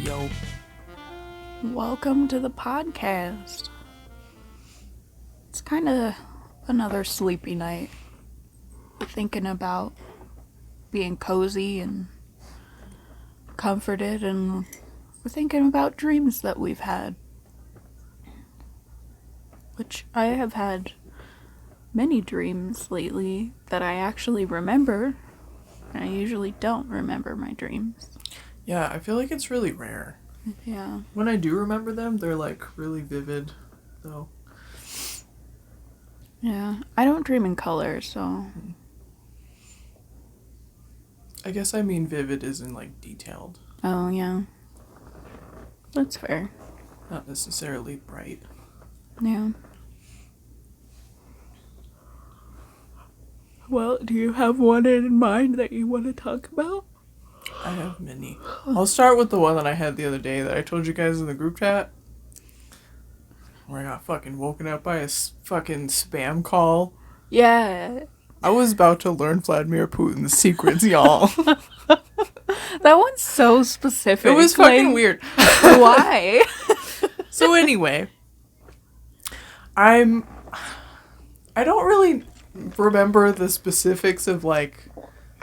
Yo. Welcome to the podcast. It's kind of another sleepy night. We're thinking about being cozy and comforted, and we're thinking about dreams that we've had. Which I have had many dreams lately that I actually remember. I usually don't remember my dreams. Yeah, I feel like it's really rare. Yeah. When I do remember them, they're like really vivid, though. Yeah. I don't dream in color, so. I guess I mean vivid isn't like detailed. Oh, yeah. That's fair. Not necessarily bright. Yeah. Well, do you have one in mind that you want to talk about? I have many. I'll start with the one that I had the other day that I told you guys in the group chat. Where I got fucking woken up by a fucking spam call. Yeah. I was about to learn Vladimir Putin's secrets, y'all. That one's so specific. It was fucking weird. Why? So anyway, I don't really remember the specifics of like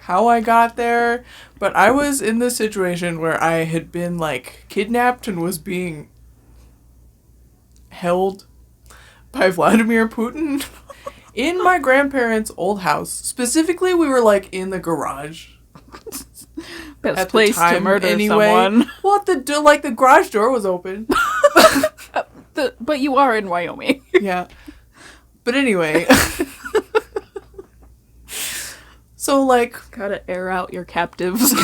how I got there, but I was in this situation where I had been like kidnapped and was being held by Vladimir Putin in my grandparents' old house. Specifically, we were like in the garage. Best place to murder someone. Well, the garage door was open. But you are in Wyoming. Yeah. But anyway. So, like... Gotta air out your captives.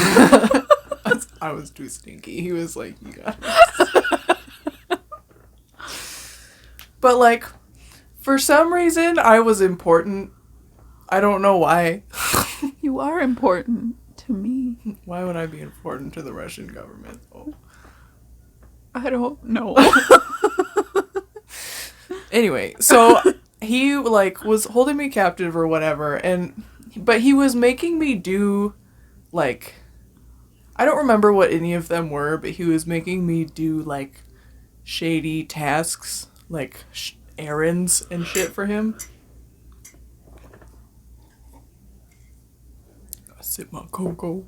I was too stinky. He was like, you got it. But, like, for some reason, I was important. I don't know why. You are important to me. Why would I be important to the Russian government? Oh. I don't know. Anyway, so he, like, was holding me captive or whatever, but he was making me do, like, I don't remember what any of them were, but he was making me do, like, shady tasks, like, errands and shit for him. I sip my cocoa.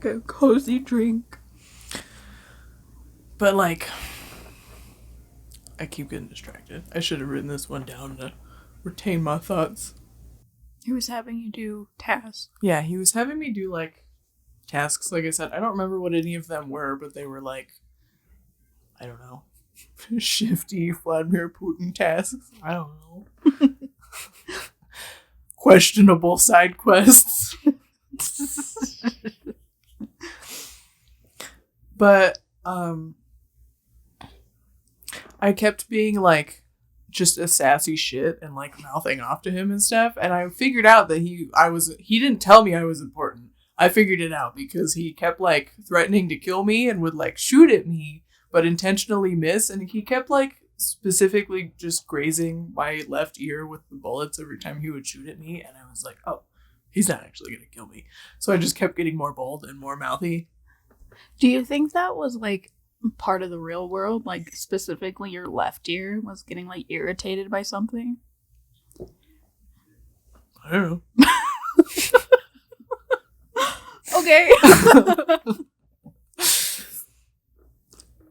Get a cozy drink. But, like, I keep getting distracted. I should have written this one down to retain my thoughts. He was having you do tasks. Yeah, he was having me do, like, tasks. Like I said, I don't remember what any of them were, but they were, like, I don't know, shifty Vladimir Putin tasks. I don't know. Questionable side quests. But, I kept being, like, just a sassy shit and, like, mouthing off to him and stuff. And I figured out that he didn't tell me I was important. I figured it out because he kept, like, threatening to kill me and would, like, shoot at me, but intentionally miss. And he kept, like, specifically just grazing my left ear with the bullets every time he would shoot at me. And I was like, oh, he's not actually going to kill me. So I just kept getting more bold and more mouthy. Do you think that was, like, part of the real world? Like, specifically your left ear was getting, like, irritated by something? I don't know. Okay.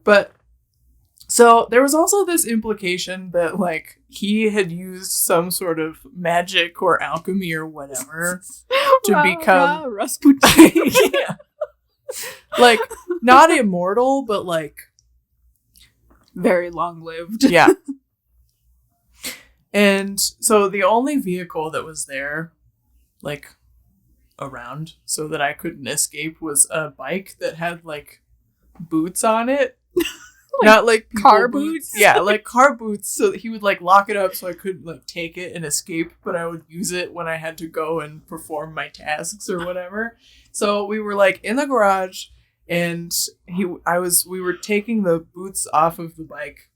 But, so, there was also this implication that, like, he had used some sort of magic or alchemy or whatever to become... Rasputin. Yeah. Like, not immortal, but, like... Very long-lived. Yeah. And so the only vehicle that was there, like, around so that I couldn't escape was a bike that had, like, boots on it. Like not, like, car boots? Yeah, like, car boots, so that he would, like, lock it up so I couldn't, like, take it and escape, but I would use it when I had to go and perform my tasks or whatever. So we were, like, in the garage, and we were taking the boots off of the bike,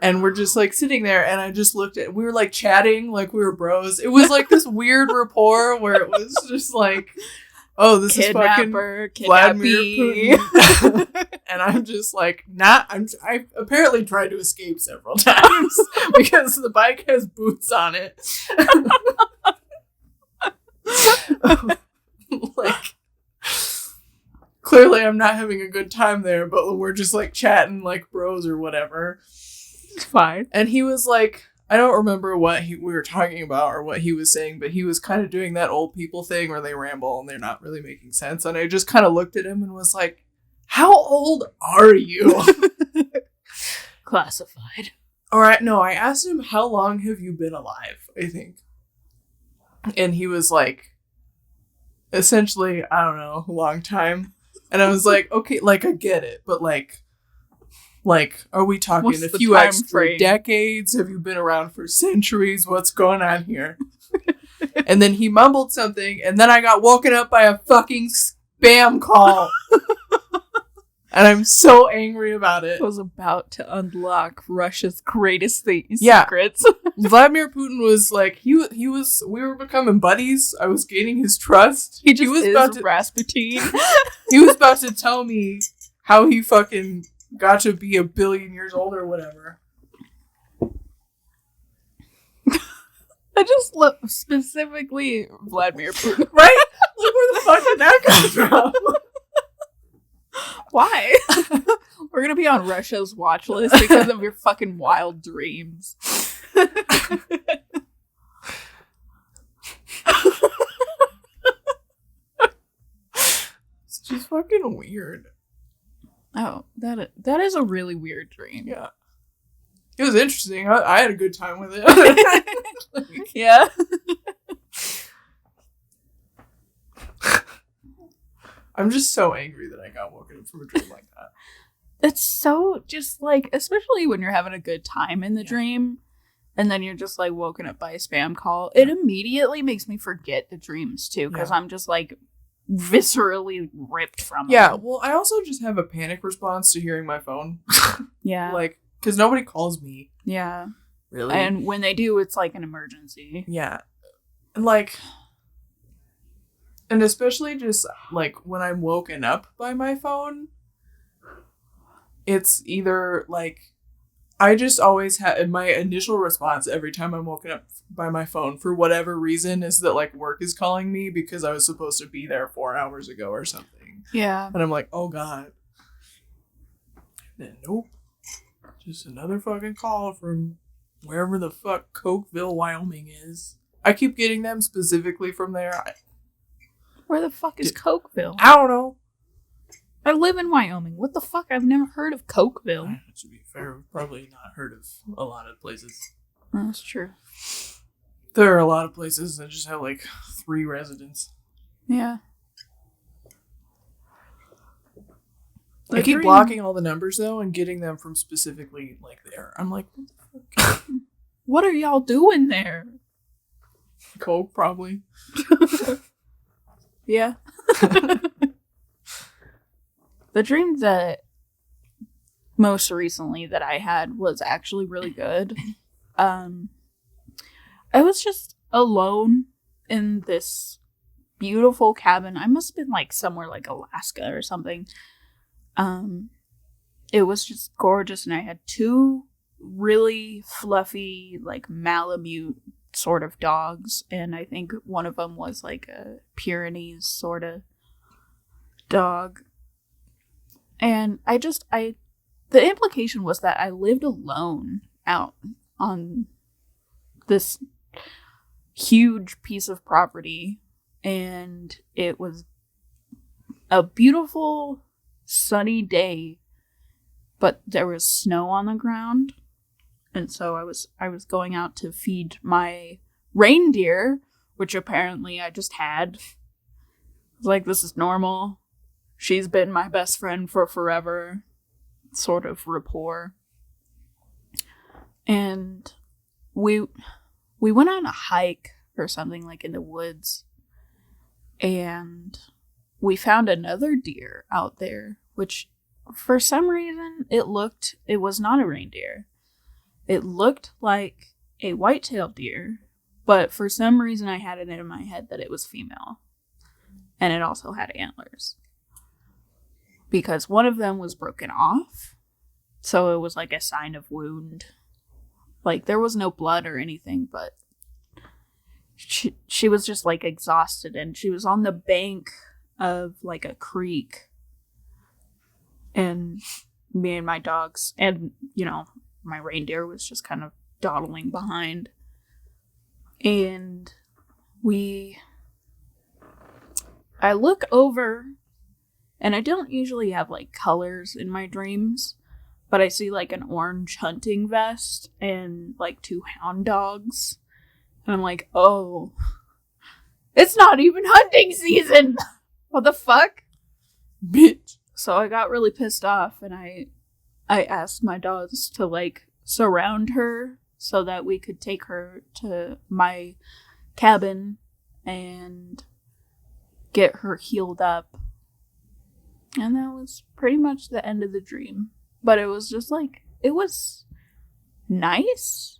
and we're just, like, sitting there, and I just we were, like, chatting like we were bros. It was, like, this weird rapport where it was just, like, oh, this is fucking Kidnapper, Vladimir kidnappee. Putin. And I'm just like, I apparently tried to escape several times because the bike has boots on it. Like, clearly I'm not having a good time there, but we're just like chatting like bros or whatever. It's fine. And he was like, I don't remember what we were talking about or what he was saying, but he was kind of doing that old people thing where they ramble and they're not really making sense. And I just kind of looked at him and was like, how old are you? Classified. All right, no, I asked him, how long have you been alive, I think. And he was like, essentially, I don't know, a long time. And I was like, okay, like, I get it, but like, are we talking What's a the few time extra frame? decades? Have you been around for centuries? What's going on here? And then he mumbled something, and then I got woken up by a fucking spam call. And I'm so angry about it. I was about to unlock Russia's greatest Yeah. secrets. Vladimir Putin was like, we were becoming buddies. I was gaining his trust. He just was is about to, Rasputin. he was about to tell me how he fucking got to be 1 billion years old or whatever. I just love specifically Vladimir Putin. Right? Like, where the fuck did that come from? Why? We're gonna be on Russia's watch list because of your fucking wild dreams. It's just fucking weird. Oh, that is a really weird dream. Yeah. It was interesting. I had a good time with it. Yeah. I'm just so angry that I got woken up from a dream like that. It's so just like, especially when you're having a good time in the dream and then you're just like woken up by a spam call. It immediately makes me forget the dreams too because I'm just like viscerally ripped from Yeah, them. well, I also just have a panic response to hearing my phone. Yeah. Like, because nobody calls me. Yeah. Really? And when they do, it's like an emergency. Yeah. And like, and especially just like when I'm woken up by my phone, it's either like, I just always have my initial response every time I'm woken up by my phone for whatever reason is that like work is calling me because I was supposed to be there 4 hours ago or something. Yeah. And I'm like, oh God. And then, nope. Just another fucking call from wherever the fuck Cokeville, Wyoming is. I keep getting them specifically from there. Where the fuck is Cokeville? I don't know. I live in Wyoming. What the fuck? I've never heard of Cokeville. To be fair, we've probably not heard of a lot of places. That's true. There are a lot of places that just have like 3 residents. Yeah. I keep blocking all the numbers though and getting them from specifically like there. I'm like, what the fuck? What are y'all doing there? Coke, probably. Yeah. The dream that most recently that I had was actually really good. I was just alone in this beautiful cabin. I must have been like somewhere like Alaska or something. It was just gorgeous, and I had 2 really fluffy, like Malamute sort of dogs, and I think one of them was like a Pyrenees sort of dog. And the implication was that I lived alone out on this huge piece of property, and it was a beautiful sunny day, but there was snow on the ground. And so I was going out to feed my reindeer, which apparently I just had. I was like, this is normal. She's been my best friend for forever. Sort of rapport. And we went on a hike or something like in the woods. And we found another deer out there, which for some reason it was not a reindeer. It looked like a white-tailed deer, but for some reason I had it in my head that it was female. and it also had antlers. Because one of them was broken off, so it was like a sign of wound. Like, there was no blood or anything, but she was just, like, exhausted, and she was on the bank of, like, a creek. And me and my dogs, and, you know, my reindeer was just kind of dawdling behind. And I look over, and I don't usually have, like, colors in my dreams, but I see, like, an orange hunting vest and, like, 2 hound dogs. And I'm like, oh, it's not even hunting season! What the fuck? Bitch. So I got really pissed off, and I asked my dogs to, like, surround her so that we could take her to my cabin and get her healed up. And that was pretty much the end of the dream. But it was just like, it was nice.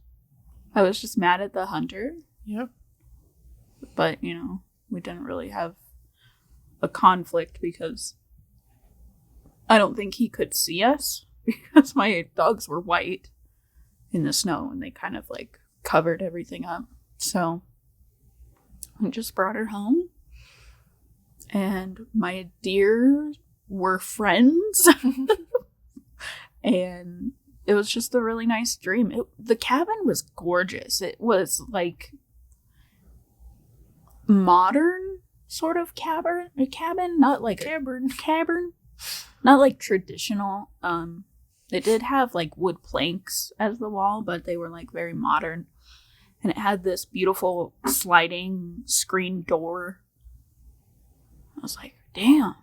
I was just mad at the hunter. Yep. But, you know, we didn't really have a conflict because I don't think he could see us because my dogs were white in the snow and they kind of like covered everything up. So I just brought her home and my deer were friends. And it was just a really nice dream. The cabin was gorgeous. It was like modern sort of cabin, not like cabin, not like traditional. It did have like wood planks as the wall, but they were like very modern. And it had this beautiful sliding screen door. I was like, damn,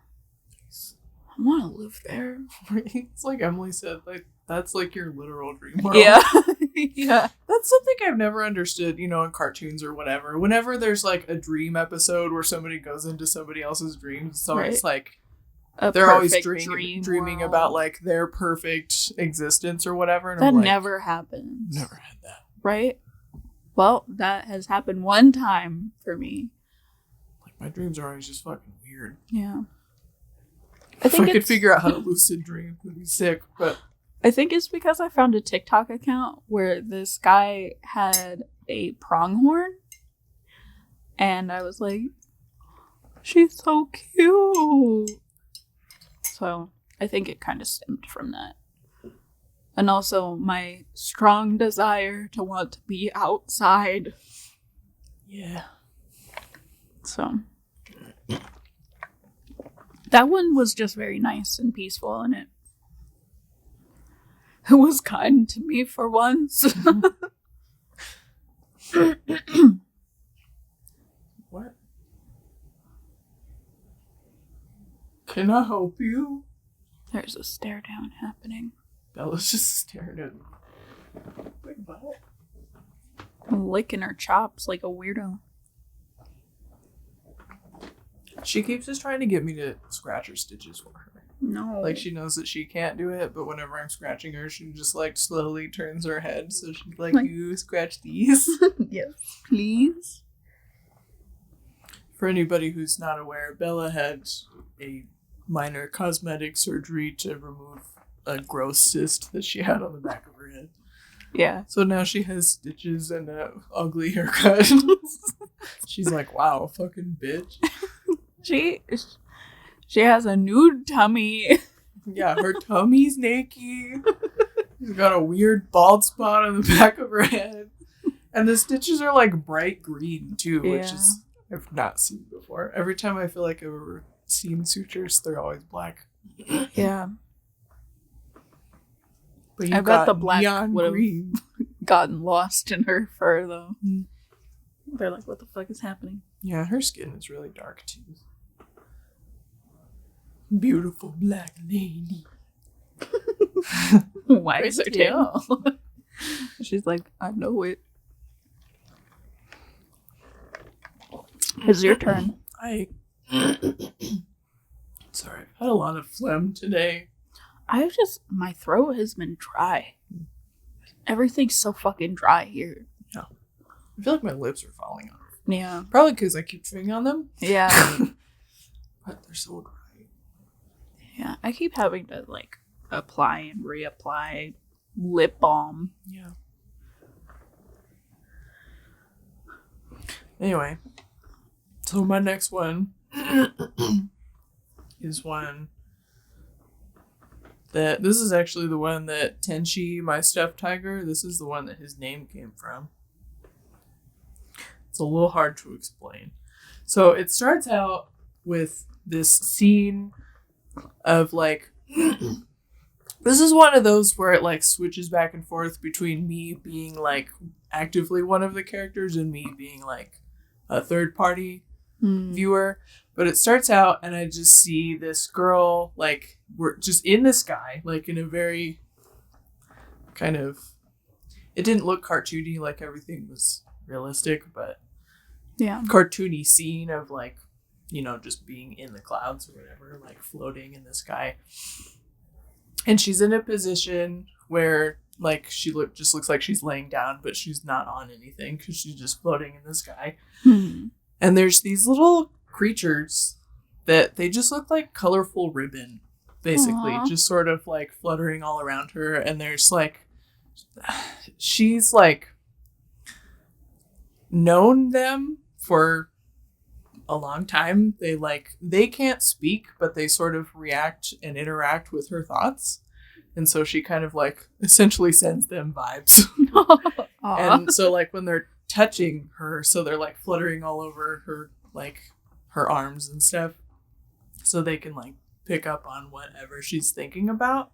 I want to live there. It's like Emily said, like, that's like your literal dream world. Yeah. Yeah. That's something I've never understood, you know, in cartoons or whatever. Whenever there's like a dream episode where somebody goes into somebody else's dreams, so Right. it's like A they're always perfect dreaming world. about like their perfect existence or whatever. And that I'm like, never happens. never had that. Right? Well, that has happened one time for me. Like my dreams are always just fucking weird. Yeah. If I could figure out how to lucid dream, it'd be sick. But I think it's because I found a TikTok account where this guy had a pronghorn. And I was like, she's so cute. So I think it kind of stemmed from that. And also my strong desire to want to be outside. yeah. So that one was just very nice and peaceful, and it was kind to me for once. What? Can I help you? There's a stare down happening. Bella's just staring at big butt. I'm licking her chops like a weirdo. She keeps just trying to get me to scratch her stitches for her. No. Like, she knows that she can't do it, but whenever I'm scratching her, she just, like, slowly turns her head. So she's like, you scratch these? Yes, please. For anybody who's not aware, Bella had a minor cosmetic surgery to remove a gross cyst that she had on the back of her head. Yeah. So now she has stitches and an ugly haircut. She's like, wow, fucking bitch. She has a nude tummy. Yeah, her tummy's naked. She's got a weird bald spot on the back of her head. And the stitches are like bright green too, which is I've not seen before. Every time I feel like I've ever seen sutures, they're always black. Yeah. But I bet the black neon would've green. gotten lost in her fur though. They're like, what the fuck is happening? Yeah, her skin is really dark too. Beautiful black lady. Why is her Pretty tail? She's like, I know it. It's your turn. Sorry, I've had a lot of phlegm today. My throat has been dry. Everything's so fucking dry here. Yeah. I feel like my lips are falling off. Yeah. Probably because I keep chewing on them. Yeah. But they're so dry. Yeah, I keep having to like apply and reapply lip balm. Yeah. Anyway, so my next one is one that this is actually the one that Tenchi, my stuffed tiger, this is the one that his name came from. It's a little hard to explain. So it starts out with this scene of like this is one of those where it like switches back and forth between me being like actively one of the characters and me being like a third party viewer. But it starts out and I just see this girl like we're just in the sky, like in a very kind of, it didn't look cartoony, like everything was realistic, but Yeah. cartoony scene of like, you know, just being in the clouds or whatever, like floating in the sky. And she's in a position where like she just looks like she's laying down, but she's not on anything because she's just floating in the sky. And there's these little creatures that they just look like colorful ribbon, basically. Aww. Just sort of like fluttering all around her. And there's like, she's like known them for a long time. They can't speak, but they sort of react and interact with her thoughts. And so she kind of like essentially sends them vibes. And so like when they're touching her, so they're like fluttering all over her, like her arms and stuff, so they can like pick up on whatever she's thinking about.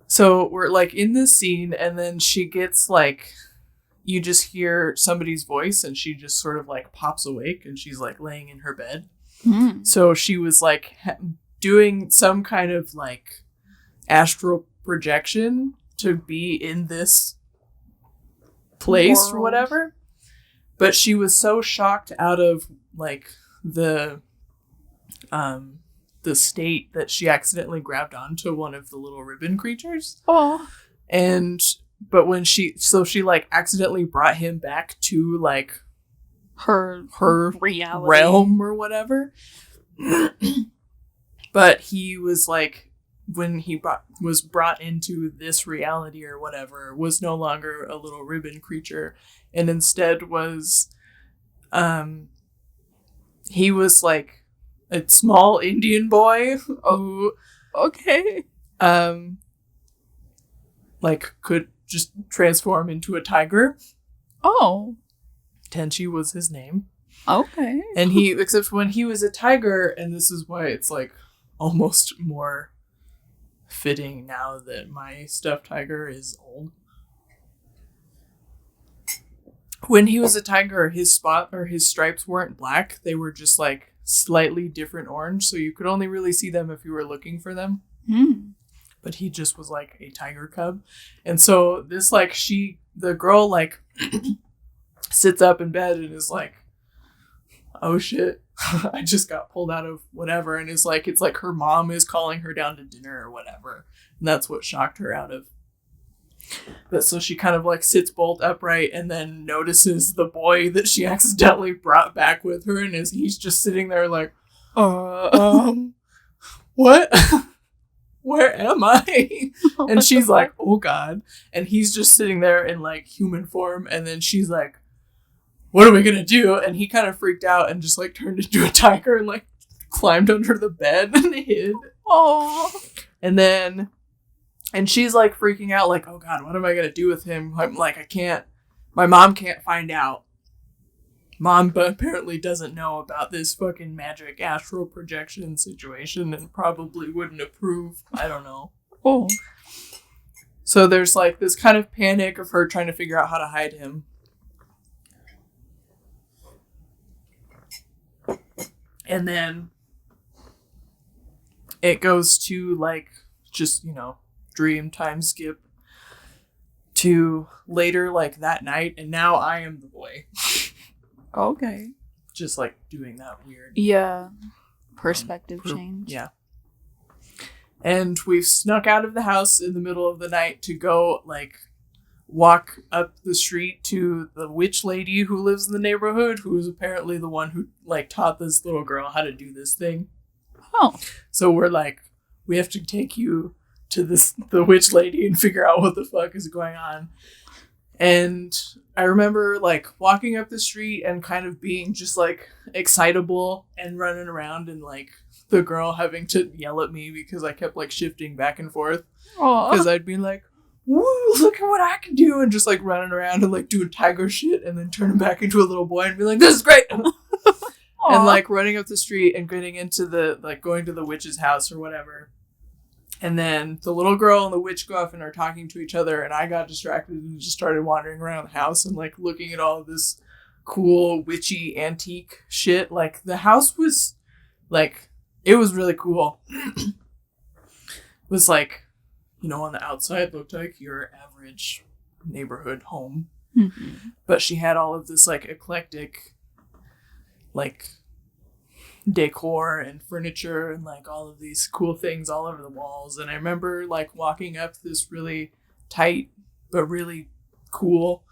So we're like in this scene, and then she gets like, you just hear somebody's voice and she just sort of like pops awake and she's like laying in her bed. So she was like doing some kind of like astral projection to be in this place or whatever. But she was so shocked out of like the state that she accidentally grabbed onto one of the little ribbon creatures. But when she like accidentally brought him back to like her reality realm or whatever. But he was like, when he was brought into this reality or whatever, was no longer a little ribbon creature, and instead was he was like a small Indian boy who like could just transform into a tiger. Tenchi was his name. And except when he was a tiger, and this is why it's like almost more fitting now that my stuffed tiger is old. When he was a tiger, his spot or his stripes weren't black. They were just like slightly different orange, so you could only really see them if you were looking for them. But he just was like a tiger cub. And so this like the girl like sits up in bed and is like, oh shit, I just got pulled out of whatever. And it's like her mom is calling her down to dinner or whatever. And that's what shocked her out of. But so she kind of like sits bolt upright and then notices the boy that she accidentally brought back with her. And he's just sitting there like, what? Where am I? And she's like, oh God. And he's just sitting there in like human form. And then she's like, what are we gonna do? And he kind of freaked out and just like turned into a tiger and like climbed under the bed and hid. And she's like freaking out like, oh God, what am I gonna do with him? I'm like, my mom can't find out. Mom apparently doesn't know about this fucking magic astral projection situation and probably wouldn't approve. I don't know. So there's like this kind of panic of her trying to figure out how to hide him. And then it goes to like just, dream time skip to later like that night, and now I am the boy. Just like doing that weird perspective change. Yeah. And we've snuck out of the house in the middle of the night to go like walk up the street to the witch lady who lives in the neighborhood, who is apparently the one who like taught this little girl how to do this thing. Oh. So we're like, we have to take you to the witch lady and figure out what the fuck is going on. And I remember like walking up the street and kind of being just like excitable and running around, and like the girl having to yell at me because I kept like shifting back and forth. Because I'd be like, woo, look at what I can do, and just like running around and like doing tiger shit, and then turning back into a little boy and be like, this is great. And like running up the street and getting into the like going to the witch's house or whatever. And then the little girl and the witch go off and are talking to each other, and I got distracted and just started wandering around the house and like looking at all of this cool witchy antique shit. Like the house was like, it was really cool. It was like, you know, on the outside looked like your average neighborhood home. Mm-hmm. But she had all of this like eclectic like decor and furniture and like all of these cool things all over the walls. And I remember like walking up this really tight but really cool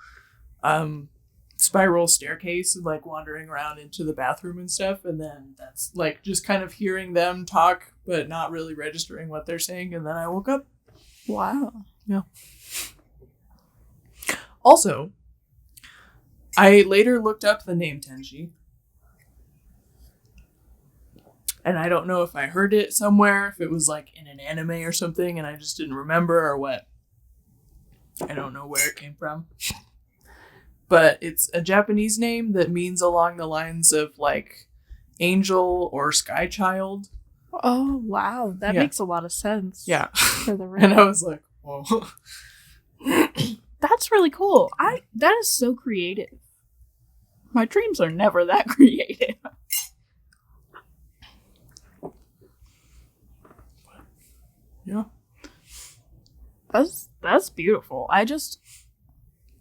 spiral staircase and like wandering around into the bathroom and stuff, and then that's like just kind of hearing them talk but not really registering what they're saying, and then I woke up. Wow. Yeah. Also, I later looked up the name Tenji. And I don't know if I heard it somewhere, if it was like in an anime or something, and I just didn't remember or what. I don't know where it came from. But it's a Japanese name that means along the lines of like angel or sky child. Oh, wow. That makes a lot of sense. Yeah. For the And I was like, whoa. That's really cool. That is so creative. My dreams are never that creative. Yeah. That's beautiful.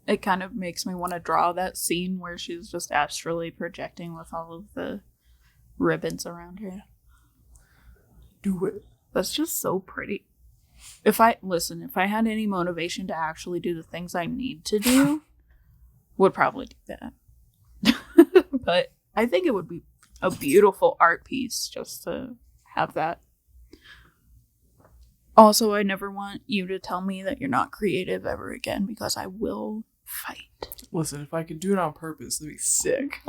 It kind of makes me want to draw that scene where she's just astrally projecting with all of the ribbons around her. Do it. That's just so pretty. If I had any motivation to actually do the things I need to do, would probably do that. But I think it would be a beautiful art piece just to have that. Also, I never want you to tell me that you're not creative ever again, because I will fight. Listen, if I could do it on purpose, that'd be sick.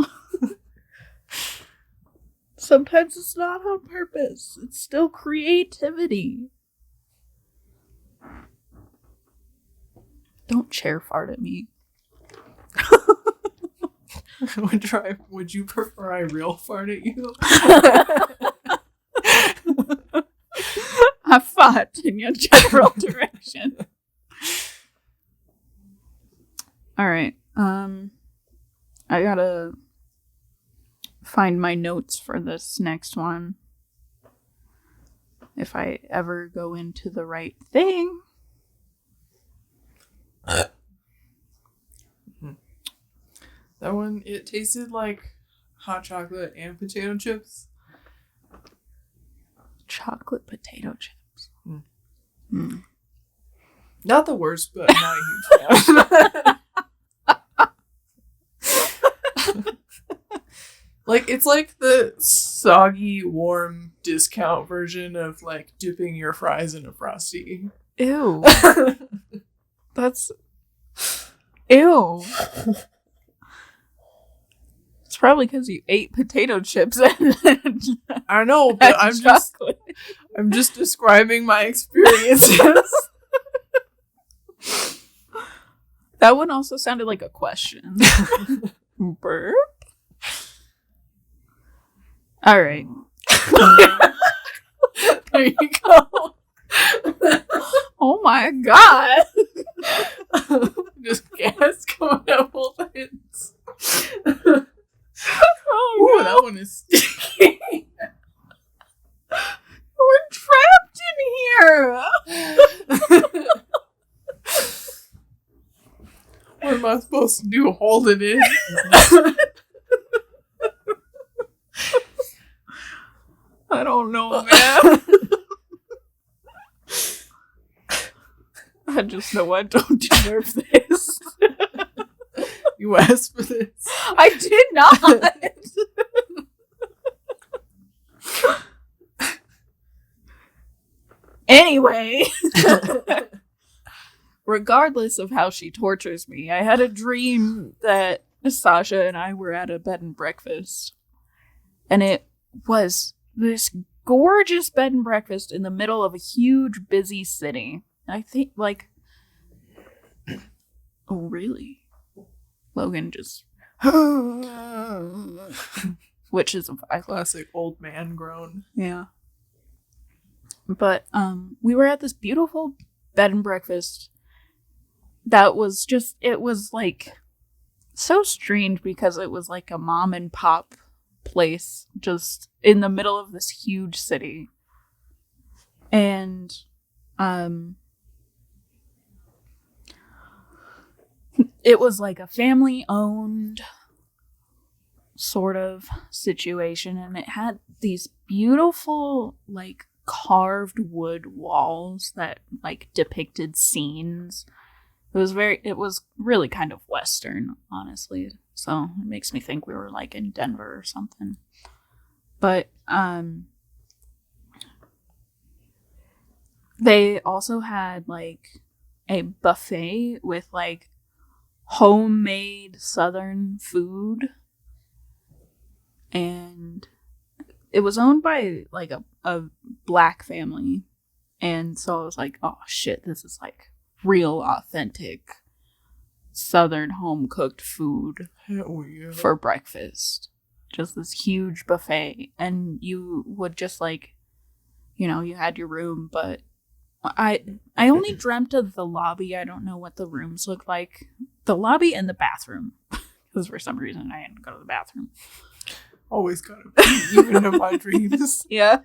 Sometimes it's not on purpose. It's still creativity. Don't chair fart at me. Would you prefer I real fart at you? I fought in your general direction. Alright. I gotta find my notes for this next one. If I ever go into the right thing. That one, it tasted like hot chocolate and potato chips. Chocolate potato chips. Not the worst, but not a huge fan. Like, it's like the soggy, warm discount version of like dipping your fries in a Frosty. Ew. That's... Ew. It's probably because you ate potato chips and I know, but I'm just describing my experiences. That one also sounded like a question. Burp? Alright. There you go. Oh my god. Just gas coming out both ends. Oh, ooh, no. that one is sticky. We're trapped in here. What am I supposed to do? Hold it in? I don't know, man. I just know I don't deserve this. You asked for this. I did not. Anyway, regardless of how she tortures me, I had a dream that Sasha and I were at a bed and breakfast. And it was this gorgeous bed and breakfast in the middle of a huge, busy city. I think, like... Oh, really? Logan just... Which is a classic old man groan. Yeah. But we were at this beautiful bed and breakfast that was just, it was like so strange because it was like a mom and pop place just in the middle of this huge city. And it was like a family owned sort of situation, and it had these beautiful like carved wood walls that like depicted scenes. It was really kind of Western, honestly. So it makes me think we were like in Denver or something. But they also had like a buffet with like homemade Southern food. And it was owned by like a black family. And so I was like, oh shit, this is like real authentic Southern home cooked food for breakfast. Just this huge buffet. And you would just like, you know, you had your room, but I only dreamt of the lobby. I don't know what the rooms look like. The lobby and the bathroom. Because for some reason I had to go to the bathroom. Always gotta be, even in my dreams. Yeah.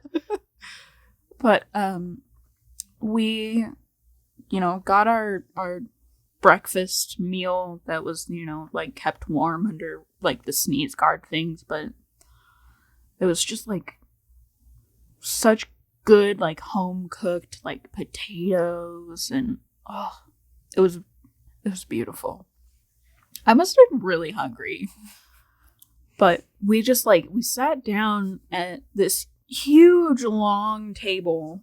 But we, you know, got our breakfast meal that was, you know, like kept warm under like the sneeze guard things, but it was just like such good like home cooked like potatoes, and it was beautiful. I must have been really hungry. But we just like, we sat down at this huge long table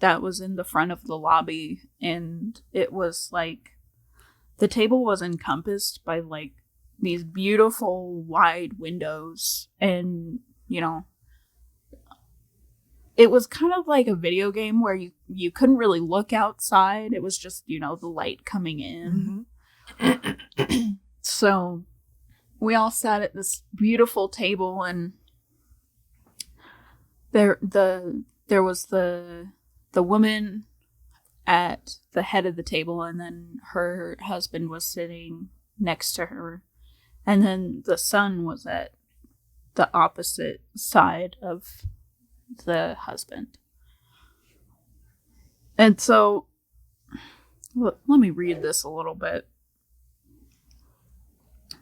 that was in the front of the lobby, and it was like, the table was encompassed by like these beautiful wide windows, and you know, it was kind of like a video game where you couldn't really look outside. It was just, you know, the light coming in. Mm-hmm. So we all sat at this beautiful table, and there was the woman at the head of the table, and then her husband was sitting next to her, and then the son was at the opposite side of the husband. And so, let me read this a little bit,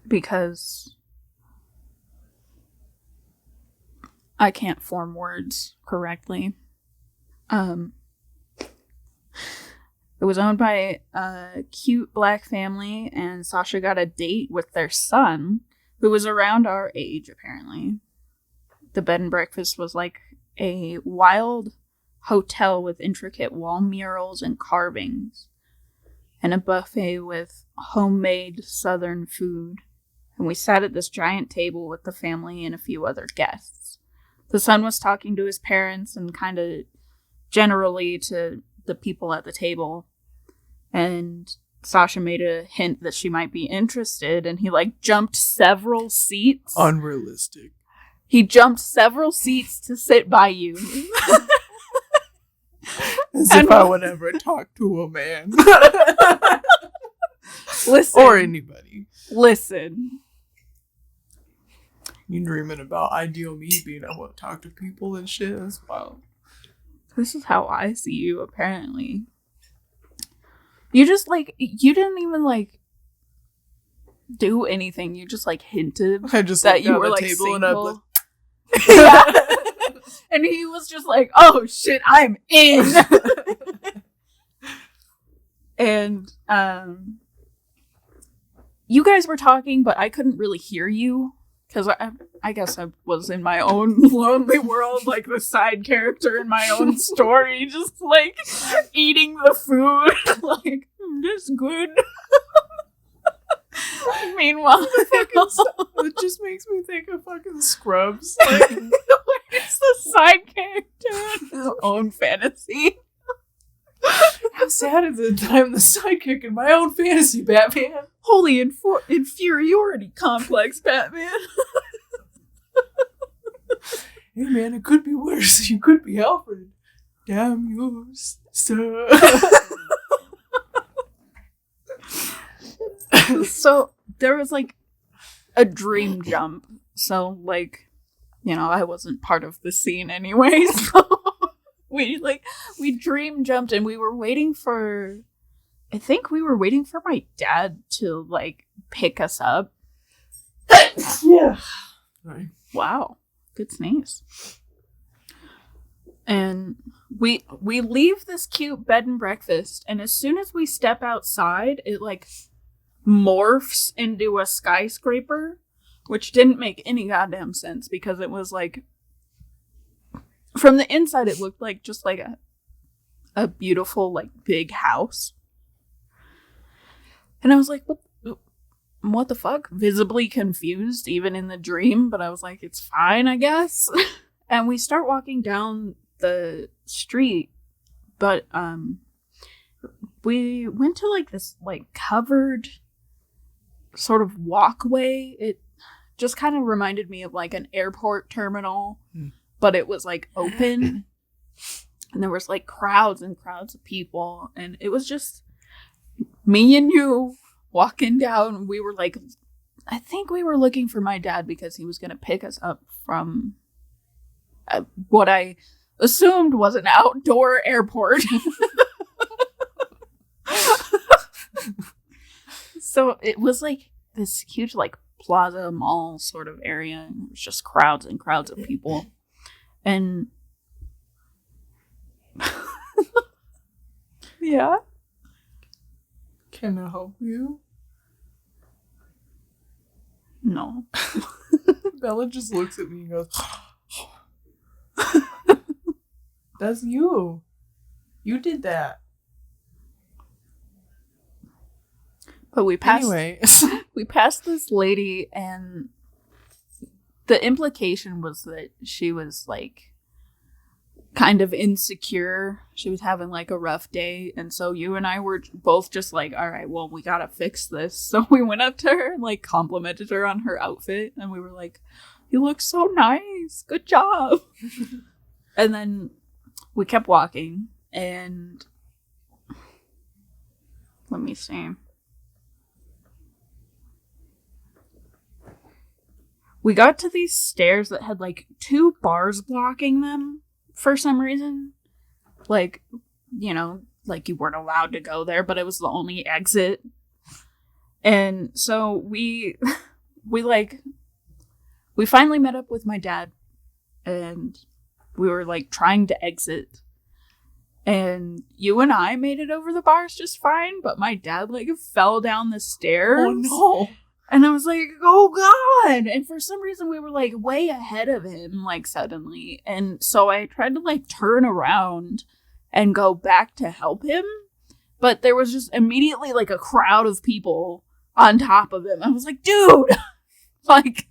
because I can't form words correctly. It was owned by a cute black family, and Sasha got a date with their son, who was around our age, apparently. The bed and breakfast was like a wild hotel with intricate wall murals and carvings, and a buffet with homemade Southern food. And we sat at this giant table with the family and a few other guests. The son was talking to his parents and kind of generally to the people at the table. And Sasha made a hint that she might be interested, and he like jumped several seats. Unrealistic. He jumped several seats to sit by you. As if I would ever talk to a man. Listen. Or anybody. Listen. You dreaming about ideal me being able to talk to people and shit as well. This is how I see you, apparently. You just, like, you didn't even, like, do anything. You just, like, hinted I just that you were, like, table single. And yeah. And he was just like, oh, shit, I'm in. And you guys were talking, but I couldn't really hear you because I guess I was in my own lonely world, like the side character in my own story, just like eating the food, like this good. Meanwhile, it just makes me think of fucking Scrubs. Like, it's the side character in his own fantasy. How sad is it that I'm the sidekick in my own fantasy, Batman? Holy inferiority complex, Batman. Hey man, it could be worse. You could be Alfred. Damn you, sir. So there was like a dream jump. So like, you know, I wasn't part of the scene anyway. So we dream jumped and we were waiting for, I think we were waiting for my dad to like pick us up. Yeah. Sorry. Wow. Good sneeze. And we leave this cute bed and breakfast, and as soon as we step outside, it like morphs into a skyscraper, which didn't make any goddamn sense because it was like, from the inside it looked like just like a beautiful like big house. And I was like, what the fuck? Visibly confused even in the dream, but I was like, it's fine, I guess. And we start walking down the street, but we went to like this like covered sort of walkway. It just kind of reminded me of like an airport terminal, but it was like open and there was like crowds and crowds of people, and it was just me and you walking down. We were like, I think we were looking for my dad because he was going to pick us up from what I assumed was an outdoor airport. So it was like this huge like plaza mall sort of area, and it was just crowds and crowds of people. And yeah. Can I help you? No. Bella just looks at me and goes, that's you. You did that. But we passed Anyway. we passed this lady, and the implication was that she was like kind of insecure. She was having like a rough day, and so you and I were both just like, all right, well, we gotta fix this. So we went up to her and like complimented her on her outfit, and we were like, you look so nice, good job. And then we kept walking, and let me see, we got to these stairs that had like 2 bars blocking them for some reason. Like, you know, like you weren't allowed to go there, but it was the only exit. And so we finally met up with my dad, and we were like trying to exit, and you and I made it over the bars just fine, but my dad like fell down the stairs. Oh no. And I was like, oh God. And for some reason we were like way ahead of him, like suddenly. And so I tried to like turn around and go back to help him. But there was just immediately like a crowd of people on top of him. I was like, dude, like,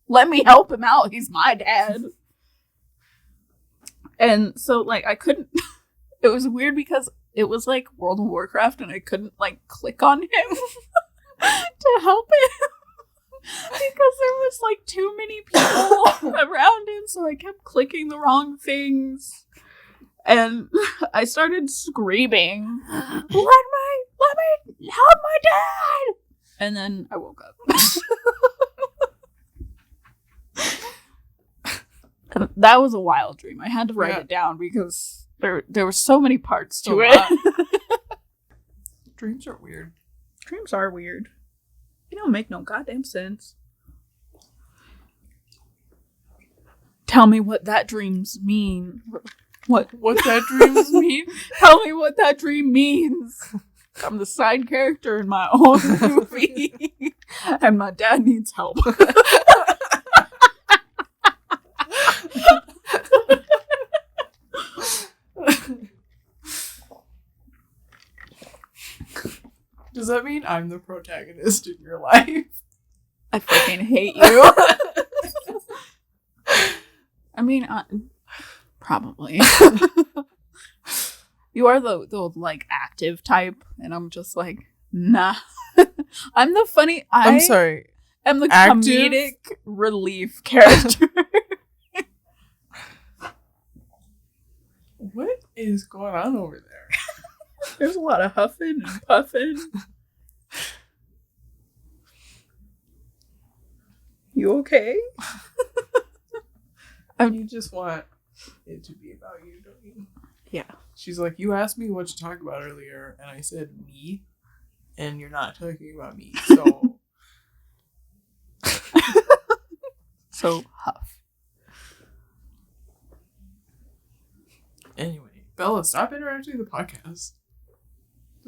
let me help him out. He's my dad. And so like I couldn't, it was weird because it was like World of Warcraft and I couldn't like click on him. To help him because there was like too many people around him, so I kept clicking the wrong things, and I started screaming, let me help my dad, and then I woke up. And that was a wild dream. I had to write it down because there were so many parts to it. Dreams are weird. Dreams are weird. They don't make no goddamn sense. Tell me what that dreams mean. What that dreams mean? Tell me what that dream means. I'm the side character in my own movie, and my dad needs help. Does that mean I'm the protagonist in your life? I fucking hate you. I mean, probably. You are the like active type, and I'm just like, nah. I'm the funny. I'm sorry. I'm the Active? comedic relief character. What is going on over there? There's a lot of huffing and puffing. You okay? You just want it to be about you, don't you? Yeah. She's like, you asked me what to talk about earlier, and I said me, and you're not talking about me, so... So, huff. Anyway, Bella, stop interrupting the podcast.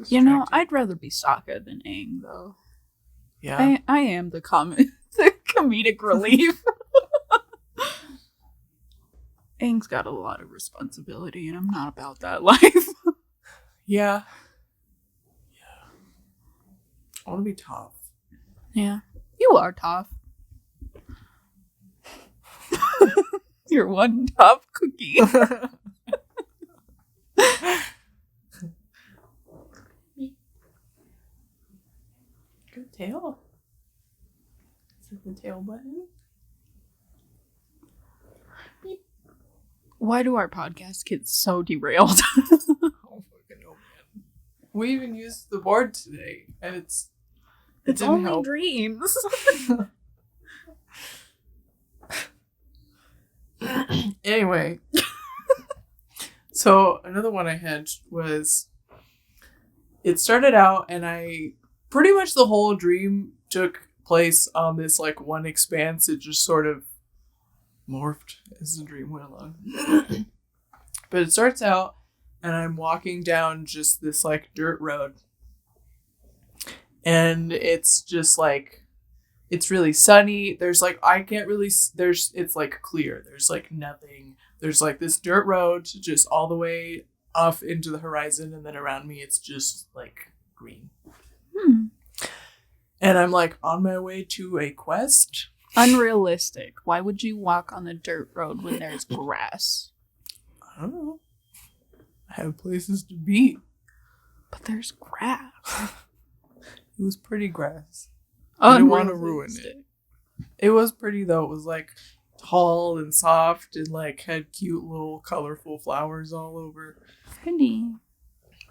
You know, Distracting. I'd rather be Sokka than Aang, though. Yeah. I am the comedic relief. Aang's got a lot of responsibility, and I'm not about that life. Yeah. I want to be tough. Yeah. You are tough. You're one tough cookie. Good tail. Is it the tail button? Why do our podcast get so derailed? I don't fucking know, man. We even used the board today, and it It's didn't only help. dreams. Anyway. So, another one I had was... It started out, and I... Pretty much the whole dream took place on this, like, one expanse. It just sort of morphed as the dream went along. But it starts out, and I'm walking down just this, like, dirt road. And it's just, like... It's really sunny. There's, like, I can't really... It's, like, clear. There's, like, nothing. There's, like, this dirt road just all the way off into the horizon. And then around me, it's just, like, green. And I'm, like, on my way to a quest. Unrealistic. Why would you walk on the dirt road when there's grass? I don't know. I have places to be. But there's grass. It was pretty grass. I didn't want to ruin Unrealistic. it. It was pretty, though. It was, like, tall and soft and, like, had cute little colorful flowers all over. Pretty.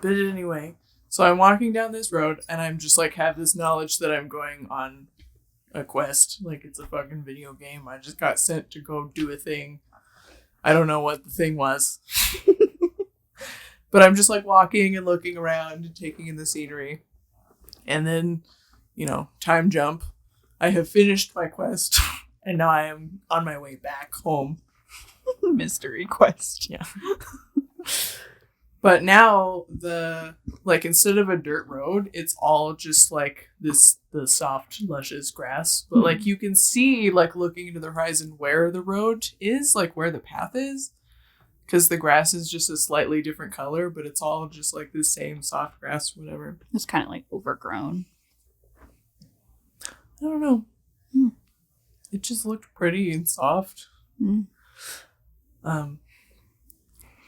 But anyway, so I'm walking down this road, and I'm just, like, have this knowledge that I'm going on a quest. Like, it's a fucking video game. I just got sent to go do a thing. I don't know what the thing was. But I'm just, like, walking and looking around and taking in the scenery. And then, you know, time jump. I have finished my quest, and now I am on my way back home. Mystery quest. Yeah. But now instead of a dirt road, it's all just like the soft, luscious grass. But like you can see, like looking into the horizon where the road is, like where the path is. Because the grass is just a slightly different color, but it's all just like the same soft grass, whatever. It's kind of like overgrown. I don't know. It just looked pretty and soft.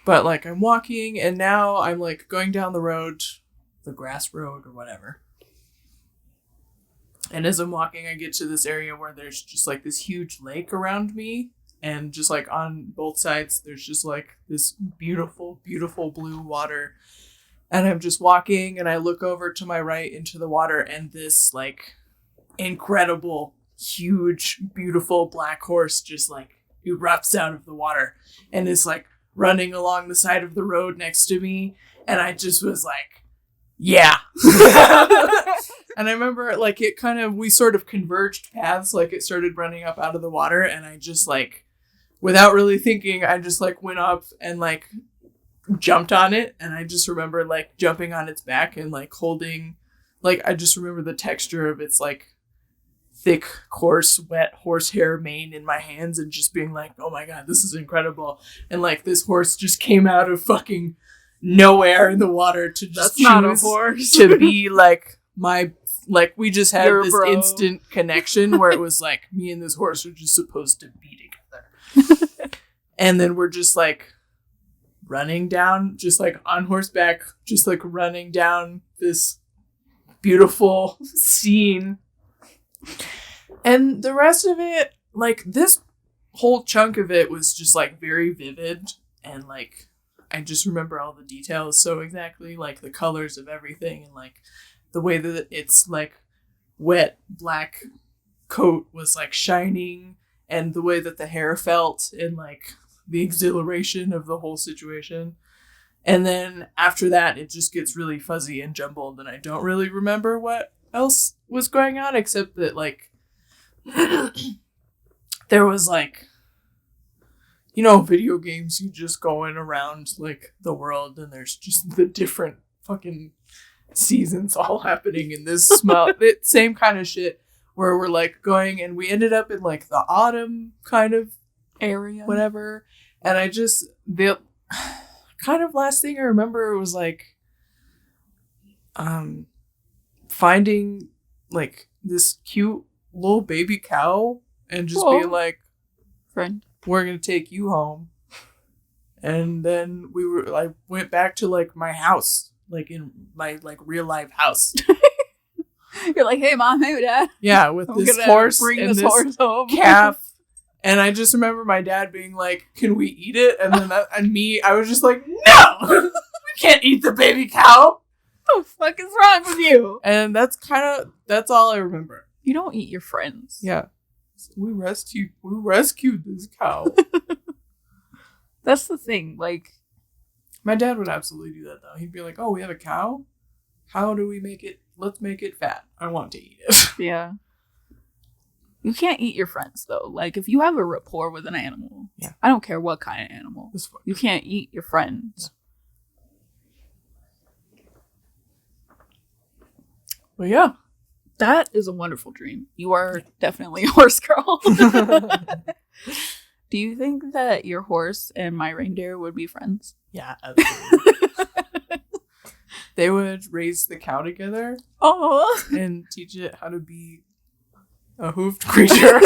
But like I'm walking, and now I'm like going down the road, the grass road or whatever. And as I'm walking, I get to this area where there's just like this huge lake around me. And just like on both sides, there's just like this beautiful, beautiful blue water. And I'm just walking, and I look over to my right into the water, and this like incredible, huge, beautiful black horse just like erupts out of the water and is like running along the side of the road next to me. And I just was like, yeah. And I remember like we sort of converged paths, like it started running up out of the water, and I just like, without really thinking, I just like went up and like jumped on it, and I just remember like jumping on its back and like holding, like I just remember the texture of its like thick, coarse, wet horsehair mane in my hands and just being like, oh my god, this is incredible. And like this horse just came out of fucking nowhere in the water to just That's not a horse. to be like my, like we just had Your this bro. instant connection where it was like me and this horse are just supposed to be together. And then we're just like running down, just like on horseback, just like running down this beautiful scene. And the rest of it, like this whole chunk of it was just like very vivid, and like I just remember all the details so exactly, like the colors of everything, and like the way that it's like wet black coat was like shining, and the way that the hair felt, and like the exhilaration of the whole situation. And then after that, it just gets really fuzzy and jumbled, and I don't really remember what else was going on, except that like there was like, you know, video games, you just going around like the world and there's just the different fucking seasons all happening in this same kind of shit, where we're like going, and we ended up in like the autumn kind of Area. whatever. And I just, the kind of last thing I remember was like finding like this cute little baby cow and just being like, friend, we're gonna take you home. And then we were like went back to like my house, like in my like real life house. You're like, hey mom, hey dad, Yeah, with I'm this gonna horse bring and this this horse home. calf. And I just remember my dad being like, can we eat it? And then I was just like, no, we can't eat the baby cow. What the fuck is wrong with you? And that's all I remember. You don't eat your friends. Yeah. We rescued this cow. That's the thing. Like, My dad would absolutely do that though. He'd be like, oh, we have a cow? How do we make it? Let's make it fat. I want to eat it. yeah. You can't eat your friends though. Like, if you have a rapport with an animal, Yeah. I don't care what kind of animal, This fuck. you can't eat your friends. But yeah. That is a wonderful dream. You are definitely a horse girl. Do you think that your horse and my reindeer would be friends? Yeah, absolutely. They would raise the cow together Oh. and teach it how to be a hoofed creature.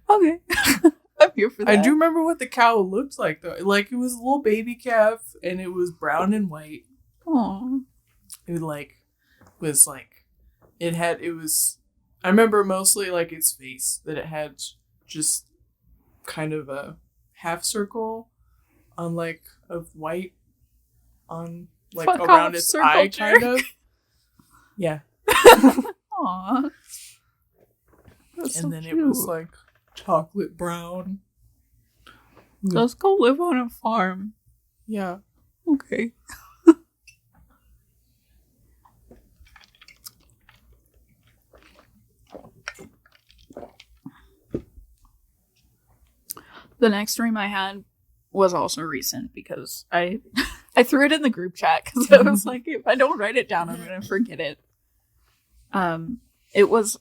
Okay. I'm here for that. I do remember what the cow looked like though. Like it was a little baby calf and it was brown and white. Aww. It I remember mostly like its face, that it had just kind of a half circle on like of white on like Fuck around off, its circle eye jerk. kind of. Yeah. Aww. That's And so then cute. it was like chocolate brown. Let's go live on a farm. Yeah. Okay. The next dream I had was also recent because I threw it in the group chat because I was like, if I don't write it down, I'm gonna forget it. It was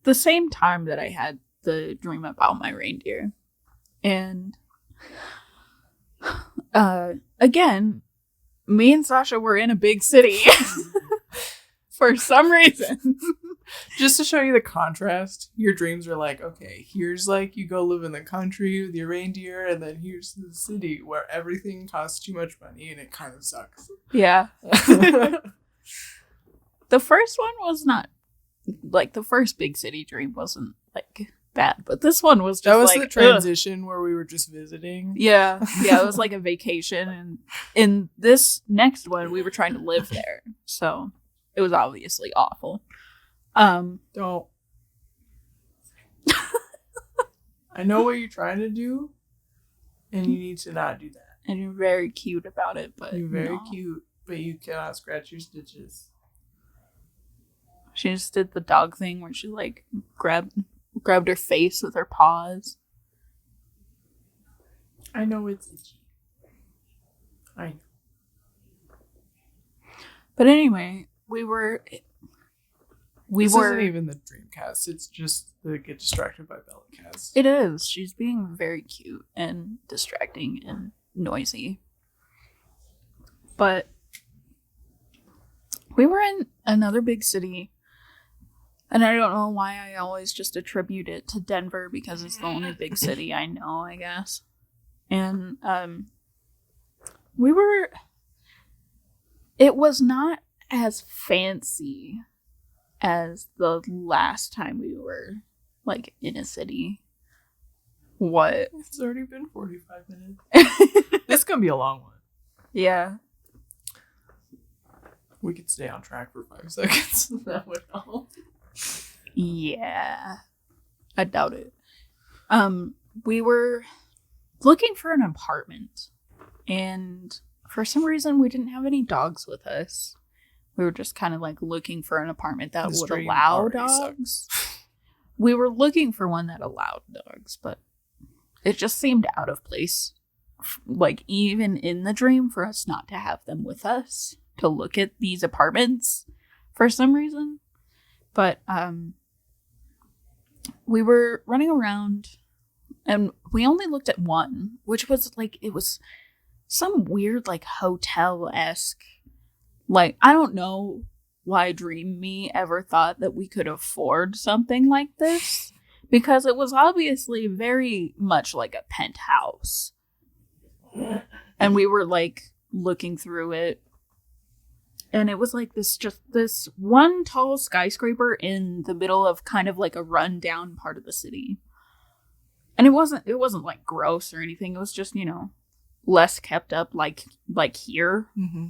the same time that I had the dream about my reindeer, and again, me and Sasha were in a big city for some reason. Just to show you the contrast, your dreams are like, okay, here's like you go live in the country with your reindeer, and then here's the city where everything costs too much money and it kind of sucks. Yeah. The first one was not like the first big city dream wasn't like bad, but this one was just That was like the transition where we were just visiting. Yeah, it was like a vacation, and in this next one, we were trying to live there, so it was obviously awful. Don't. I know what you're trying to do, and you need to not do that. And you're very cute about it, but You're very no. cute, but you cannot scratch your stitches. She just did the dog thing where she like grabbed her face with her paws. I know it's itchy. I know. But anyway, this isn't even the Dreamcast. It's just the Get Distracted by Bella cast. It is. She's being very cute and distracting and noisy. But we were in another big city, and I don't know why I always just attribute it to Denver because it's the only big city I know, I guess. And it was not as fancy as the last time we were, like, in a city. What? It's already been 45 minutes. This gonna be a long one. Yeah. We could stay on track for 5 seconds. That would help. Yeah. I doubt it. We were looking for an apartment, and for some reason we didn't have any dogs with us. We were just kind of like looking for an apartment that would allow dogs. We were looking for one that allowed dogs, but it just seemed out of place. Like, even in the dream, for us not to have them with us to look at these apartments for some reason. But we were running around, and we only looked at one, which was like, it was some weird, like, hotel-esque. Like, I don't know why Dream Me ever thought that we could afford something like this, because it was obviously very much like a penthouse. And we were, like, looking through it, and it was like this one tall skyscraper in the middle of kind of like a rundown part of the city. And it wasn't like gross or anything. It was just, less kept up like here. Mm-hmm.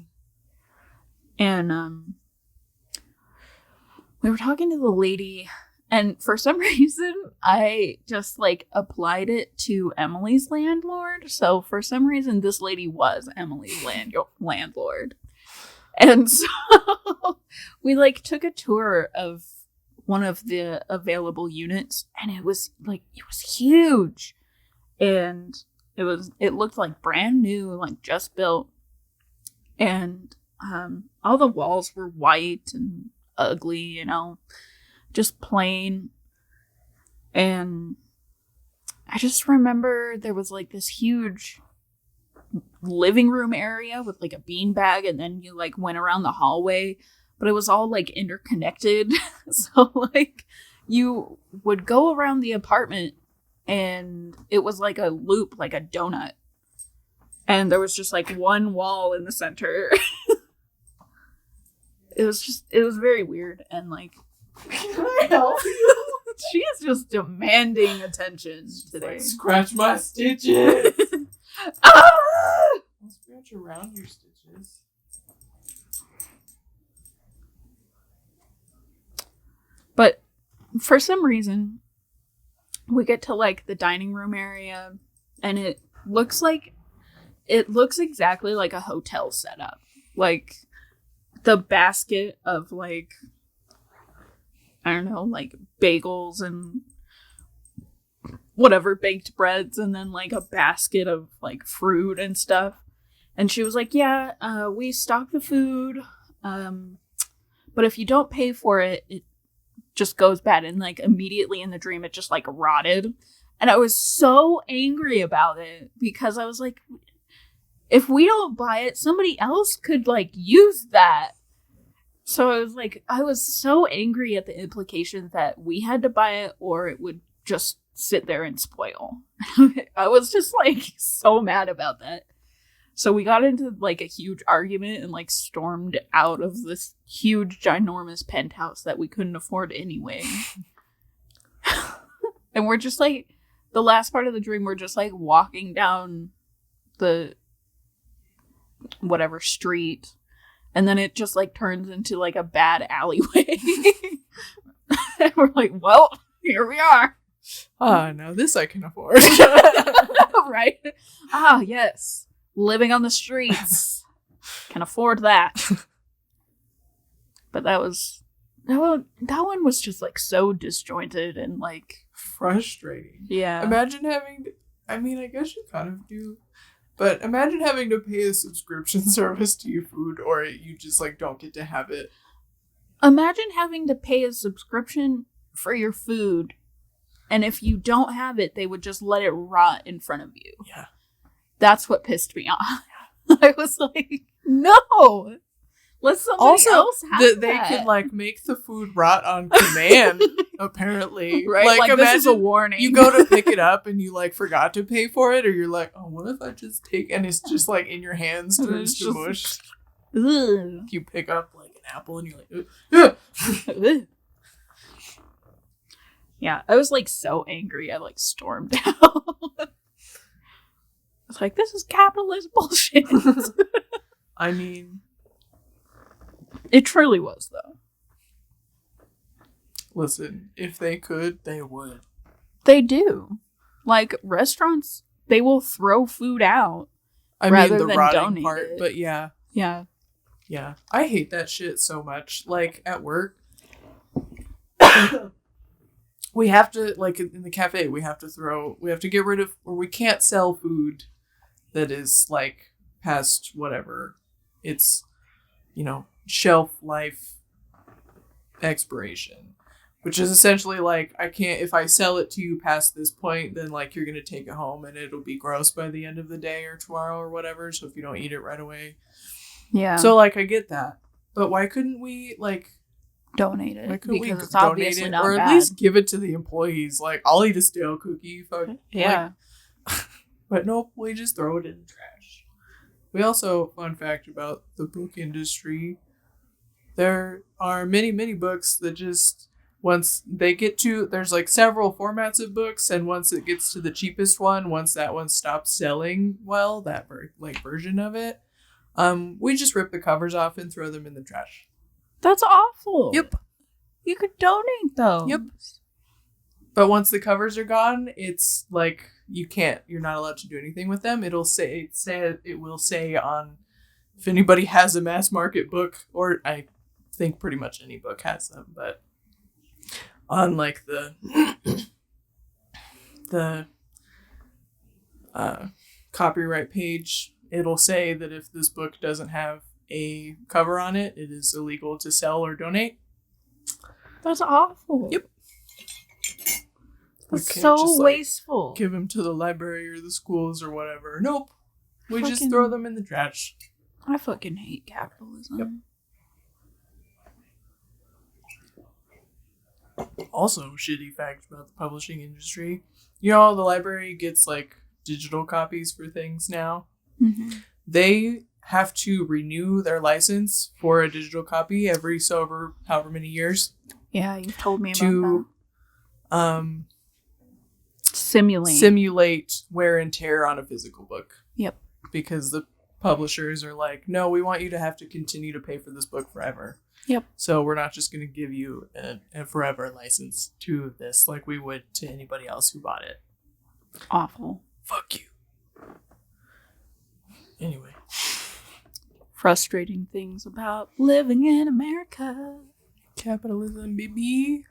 And we were talking to the lady, and for some reason I just like applied it to Emily's landlord. So for some reason this lady was Emily's landlord. And so we like took a tour of one of the available units, and it was huge, and it looked like brand new, like just built, and all the walls were white and ugly, just plain. And I just remember there was like this huge living room area with like a beanbag, and then you like went around the hallway, but it was all like interconnected. So like you would go around the apartment, and it was like a loop, like a donut, and there was just like one wall in the center. It was very weird, and like, can I help you? She is just demanding attention today. Like, scratch my stitches. Ah! I'll scratch around your stitches. But for some reason, we get to like the dining room area, and it looks exactly like a hotel setup. Like the basket of like, I don't know, like bagels and whatever, baked breads, and then like a basket of like fruit and stuff. And she was like, yeah, we stock the food, but if you don't pay for it, it just goes bad. And like immediately in the dream, it just like rotted. And I was so angry about it, because I was like, if we don't buy it, somebody else could like use that. So I was so angry at the implication that we had to buy it or it would just sit there and spoil. I was just like so mad about that. So we got into like a huge argument and like stormed out of this huge ginormous penthouse that we couldn't afford anyway. And we're just like, the last part of the dream, we're just like walking down the whatever street, and then it just like turns into like a bad alleyway. And we're like, well, here we are. No, this I can afford. Right? Ah, yes. Living on the streets. Can afford that. But that one was just like so disjointed and like frustrating. Yeah. Imagine having I mean, I guess you kind of do. But imagine having to pay a subscription service to your food, or you just, like, don't get to have it. Imagine having to pay a subscription for your food, and if you don't have it, they would just let it rot in front of you. Yeah. That's what pissed me off. I was like, no! Let somebody else have that. They could, like, make the food rot on command, apparently. Right? Like this is a warning. You go to pick it up and you, like, forgot to pay for it, or you're like, oh, what if I just take... And it's just, like, in your hands, turns to mush. Ugh. You pick up, like, an apple and you're like, ugh. Yeah, I was, like, so angry. I, like, stormed out. I was like, this is capitalist bullshit. I mean... It truly was, though. Listen, if they could, they would. They do. Like, restaurants, they will throw food out rather than donate part, it. But yeah. Yeah. Yeah. I hate that shit so much. Like, at work, we have to, like, in the cafe, we have to get rid of, or we can't sell food that is, like, past whatever. It's, you know, shelf life expiration, which is essentially like, I can't, if I sell it to you past this point, then, like, you're gonna take it home and it'll be gross by the end of the day or tomorrow or whatever, so if you don't eat it right away. Yeah. So, like, I get that, but why couldn't we, like, donate it? Because it's obviously not bad. Or at least give it to the employees. Like, I'll eat a stale cookie. Yeah. Like, but nope, we just throw it in the trash. We also, fun fact about the book industry, there are many, many books that just, once they get to, there's, like, several formats of books, and once it gets to the cheapest one, once that one stops selling well, that, like, version of it, we just rip the covers off and throw them in the trash. That's awful. Yep. You could donate those. Yep. But once the covers are gone, it's like, you're not allowed to do anything with them. It will say on, if anybody has a mass market book, or I think pretty much any book has them, but on, like, the copyright page, it'll say that if this book doesn't have a cover on it, it is illegal to sell or donate. That's awful. Yep. That's so wasteful. Give them to the library or the schools or whatever. Nope. We just throw them in the trash. I fucking hate capitalism. Yep. Also, shitty fact about the publishing industry. You know, the library gets, like, digital copies for things now. Mm-hmm. They have to renew their license for a digital copy every however many years. Yeah, you've told me about that. Simulate wear and tear on a physical book. Yep. Because the publishers are like, no, we want you to have to continue to pay for this book forever. Yep. So we're not just going to give you a forever license to this like we would to anybody else who bought it. Awful. Fuck you. Anyway. Frustrating things about living in America. Capitalism, baby.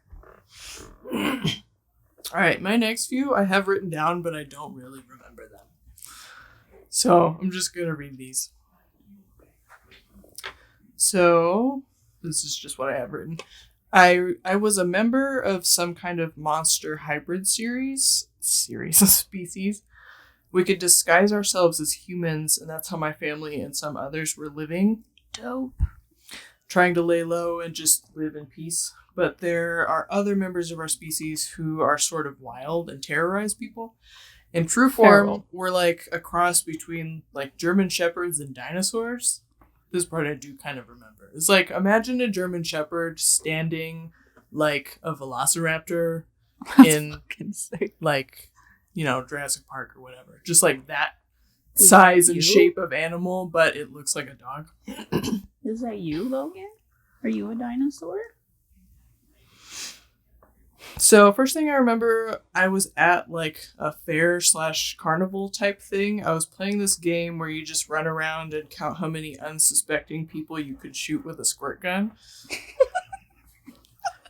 Alright, my next few I have written down, but I don't really remember them. So, I'm just going to read these. So, this is just what I have written. I was a member of some kind of monster hybrid species. We could disguise ourselves as humans, and that's how my family and some others were living. Dope. Trying to lay low and just live in peace. But there are other members of our species who are sort of wild and terrorize people. In true form, we're like a cross between, like, German shepherds and dinosaurs. This part I do kind of remember. It's like, imagine a German shepherd standing like a velociraptor in, like, you know, Jurassic Park or whatever. Just like that size and shape of animal, but it looks like a dog. Is that you, Logan? Are you a dinosaur? So, first thing I remember, I was at, like, a fair/carnival type thing. I was playing this game where you just run around and count how many unsuspecting people you could shoot with a squirt gun.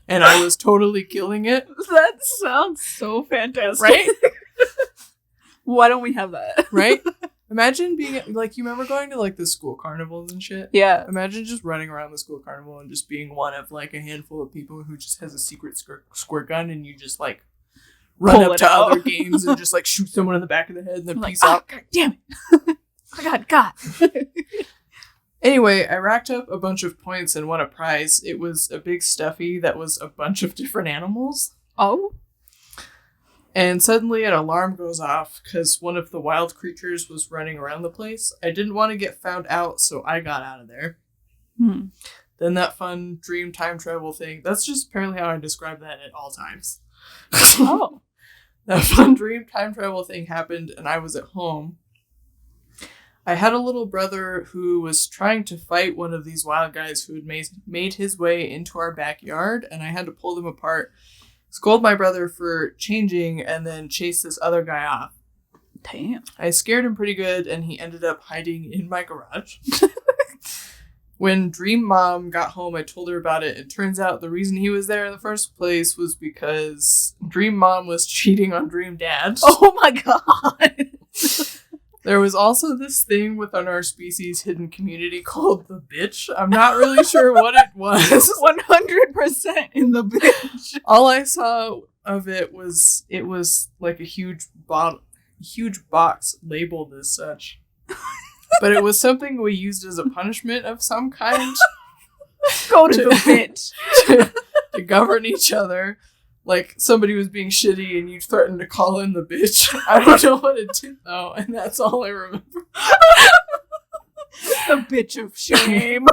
And I was totally killing it. That sounds so fantastic. Right? Why don't we have that? Right? Imagine being like, you remember going to like the school carnivals and shit? Yeah. Imagine just running around the school carnival and just being one of like a handful of people who just has a secret squirt gun, and you just like run Pull up it to out. other games and just like shoot someone in the back of the head and then I'm like, peace oh, out. God damn it. I got. Anyway, I racked up a bunch of points and won a prize. It was a big stuffy that was a bunch of different animals. Oh? And suddenly an alarm goes off because one of the wild creatures was running around the place. I didn't want to get found out, so I got out of there. Then that fun dream time travel thing. That's just apparently how I describe that at all times. Oh. That fun dream time travel thing happened and I was at home. I had a little brother who was trying to fight one of these wild guys who had made his way into our backyard, and I had to pull them apart, scold my brother for changing, and then chase this other guy off. Damn. I scared him pretty good, and he ended up hiding in my garage. When Dream Mom got home, I told her about it. It turns out the reason he was there in the first place was because Dream Mom was cheating on Dream Dad. Oh my god. There was also this thing within our species hidden community called the bitch. I'm not really sure what it was. 100% in the bitch. All I saw of it was like a huge box labeled as such. But it was something we used as a punishment of some kind. Go to the bitch. to govern each other. Like, somebody was being shitty and you threatened to call in the bitch. I don't know what it did, though, and that's all I remember. The bitch of shame.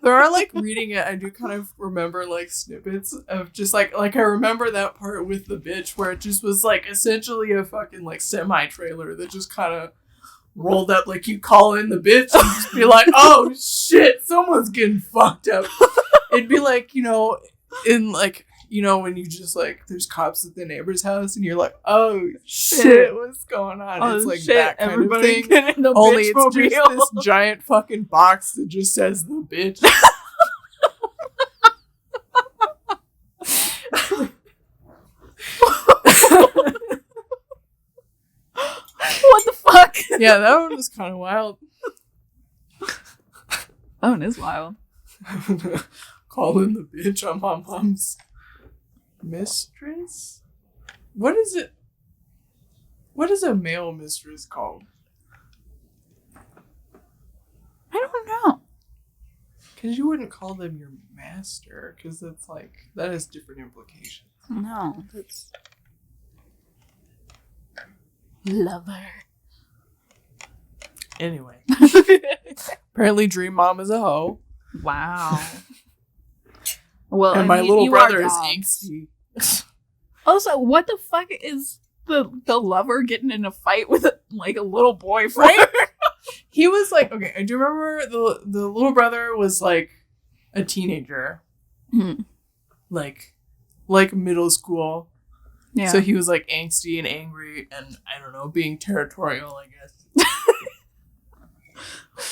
There are, like, reading it, I do kind of remember, like, snippets of just, like I remember that part with the bitch where it just was, like, essentially a fucking, like, semi-trailer that just kind of rolled up, like, you call in the bitch and just be like, oh, shit, someone's getting fucked up. It'd be like, you know, in, like... You know, when you just, like, there's cops at the neighbor's house and you're like, oh, shit, what's going on? Oh, it's like shit, that kind everybody of thing. get in the Only it's bitch-mobile. just this giant fucking box that just says the bitch. What the fuck? Yeah, that one was kind of wild. That one is wild. Calling the bitch on my mom's mistress? What is it? What is a male mistress called? I don't know. Because you wouldn't call them your master, because it's like, that has different implications. No, that's... Lover. Anyway. Apparently Dream Mom is a hoe. Wow. Well, And I my mean, little you brother are is dogs. angsty. Also, what the fuck is the lover getting in a fight with a little boyfriend? Right? He was like, okay, I do remember the little brother was like a teenager. Hmm. Like middle school. Yeah. So he was like angsty and angry and, I don't know, being territorial, I guess.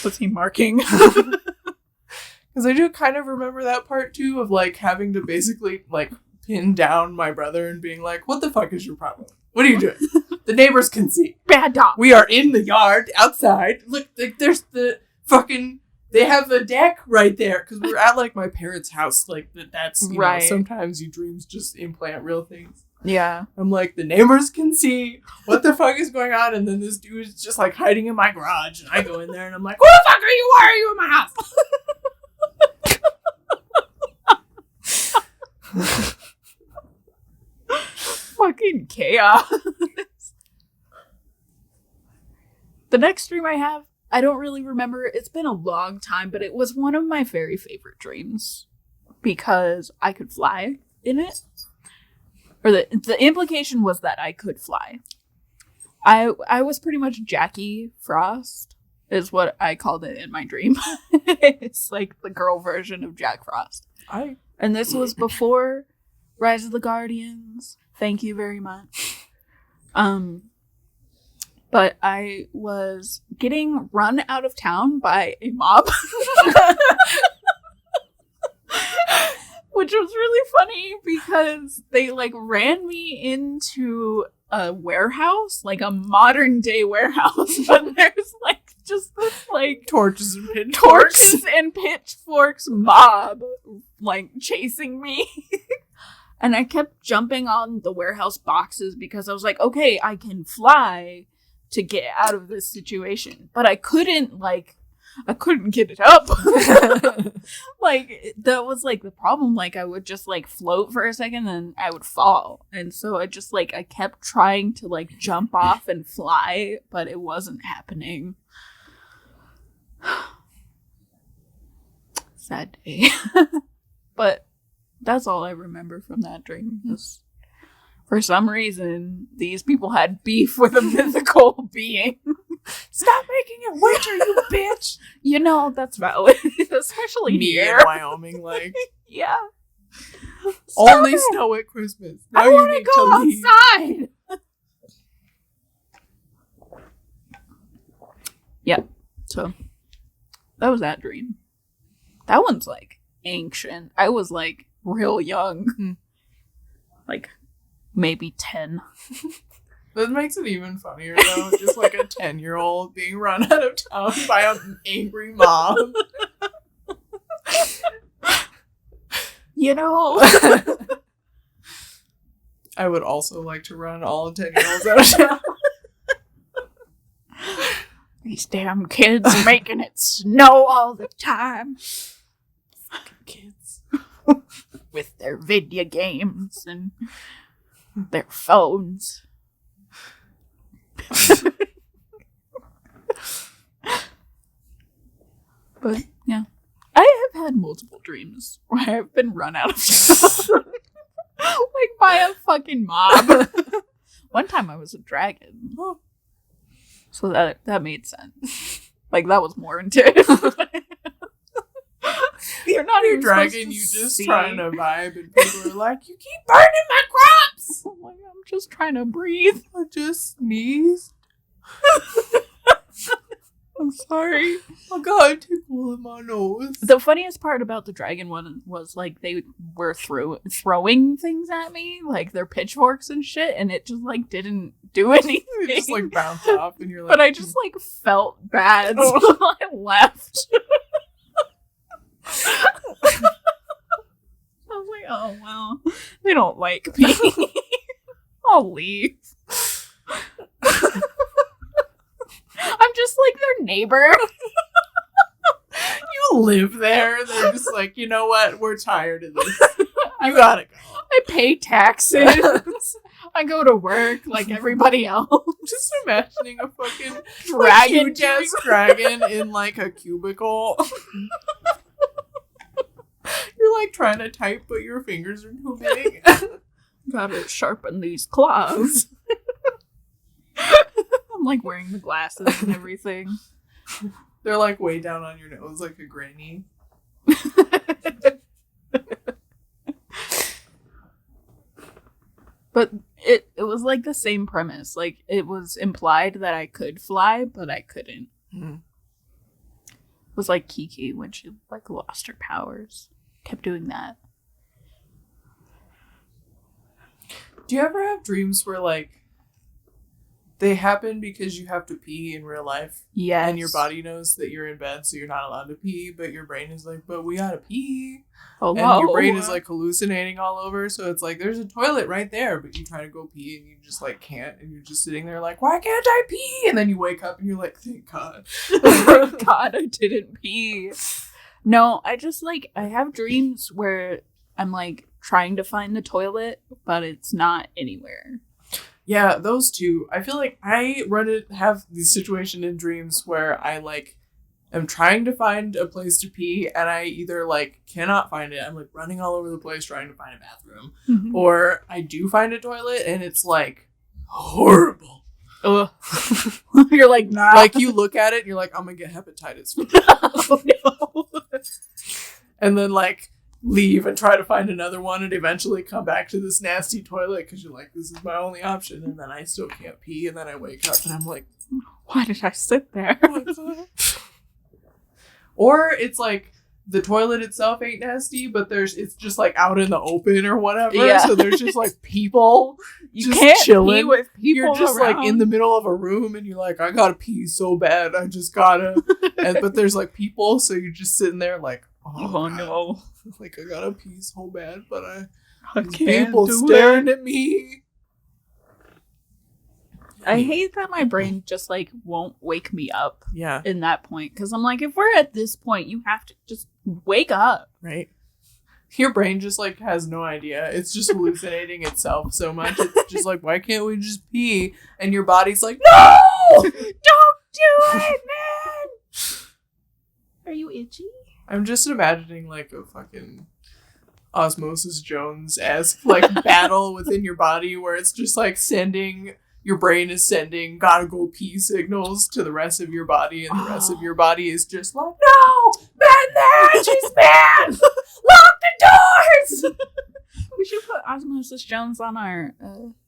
Was he marking? Because I do kind of remember that part too of like having to basically like pin down my brother and being like, what the fuck is your problem? What are you doing? The neighbors can see. Bad dog. We are in the yard outside. Look, like, there's the fucking, they have a deck right there. Because we're at like my parents' house. Like that's, you Right. know, sometimes you dreams just implant real things. Yeah. I'm like, the neighbors can see what the fuck is going on. And then this dude is just like hiding in my garage. And I go in there and I'm like, who the fuck are you? Why are you in my house? Fucking chaos. The next dream I have, I don't really remember. It's been a long time, but it was one of my very favorite dreams because I could fly in it. Or the implication was that I could fly. I was pretty much Jackie Frost, is what I called it in my dream. It's like the girl version of Jack Frost. And this was before Rise of the Guardians. Thank you very much. But I was getting run out of town by a mob. Which was really funny because they like ran me into a warehouse, like a modern day warehouse, but there's like just this like torches and pitchforks mob like chasing me. And I kept jumping on the warehouse boxes because I was like, okay, I can fly to get out of this situation. But I couldn't get it up. Like, that was, like, the problem. Like, I would just, like, float for a second and I would fall. And so I just, like, I kept trying to, like, jump off and fly, but it wasn't happening. Sad day. But that's all I remember from that dream. Was, for some reason, these people had beef with a mythical being. Stop making it winter, you bitch! You know, that's valid. Especially me here. in Wyoming, like. Yeah. Only snow at Christmas. Now I want to go outside! Yeah. So, that was that dream. That one's, like, ancient. I was, like, real young. Like, maybe 10. That makes it even funnier, though. Just like a 10-year-old being run out of town by an angry mob. You know? I would also like to run all 10-year-olds out of town. These damn kids making it snow all the time. Fucking kids. With their video games and their phones. But yeah, I have had multiple dreams where I've been run out of stuff, like by a fucking mob. One time I was a dragon, so that made sense. Like, that was more intense. You're not even dragon. You just trying to vibe, and people are like, "You keep burning my crops." I'm like, I'm just trying to breathe. I just sneezed. I'm sorry. I got a tickle in my nose. The funniest part about the dragon one was, like, they were throwing things at me, like their pitchforks and shit, and it just, like, didn't do anything. It just, like, bounced off, and you're like... But I just, like, felt bad, so I left. I was like, oh, well, they don't like me. I'll leave. I'm just like their neighbor. You live there. They're just like, you know what? We're tired of this. You gotta go. I pay taxes. I go to work like everybody else. Just imagining a fucking dragon, huge ass dragon in like a cubicle. You're like trying to type, but your fingers are too big. Gotta sharpen these claws. I'm like wearing the glasses and everything. They're like way down on your nose like a granny. But it was like the same premise. Like, it was implied that I could fly, but I couldn't. It was like Kiki when she like lost her powers. Kept doing that. Do you ever have dreams where like they happen because you have to pee in real life? Yes. And your body knows that you're in bed, so you're not allowed to pee, but your brain is like, but we gotta pee. Oh, and your brain is like hallucinating all over, so it's like there's a toilet right there, but you try to go pee and you just like can't, and you're just sitting there like, why can't I pee? And then you wake up and you're like, thank God. Thank God I didn't pee. No, I just like, I have dreams where I'm like trying to find the toilet, but it's not anywhere. Yeah, those two. I feel like I have this situation in dreams where I like am trying to find a place to pee and I either like cannot find it. I'm like running all over the place trying to find a bathroom. Mm-hmm. Or I do find a toilet and it's like horrible. Ugh. You're like, nah. Like you look at it and you're like, I'm gonna get hepatitis. Oh, no. And then like leave and try to find another one and eventually come back to this nasty toilet because you're like, this is my only option, and then I still can't pee, and then I wake up and I'm like, why did I sit there? Or it's like the toilet itself ain't nasty, but it's just like out in the open or whatever. Yeah. So there's just like people You just can't chilling. pee with people You're just around. like in the middle of a room and you're like, I gotta pee so bad. I just gotta. But there's like people, so you're just sitting there like, Oh God. no. Like, I gotta pee so bad, but I there's can't people do staring it. at me. I hate that my brain just like won't wake me up Yeah. in that point. Because I'm like, if we're at this point, you have to just wake up. Right. Your brain just like has no idea. It's just hallucinating itself so much. It's just like, why can't we just pee? And your body's like, no! Don't do it, man! Are you itchy? I'm just imagining like a fucking Osmosis Jones-esque like battle within your body where it's just like your brain is sending gotta go pee signals to the rest of your body, and the rest of your body is just like, no! Ban that! She's banned! Lock the doors! We should put Osmosis Jones on our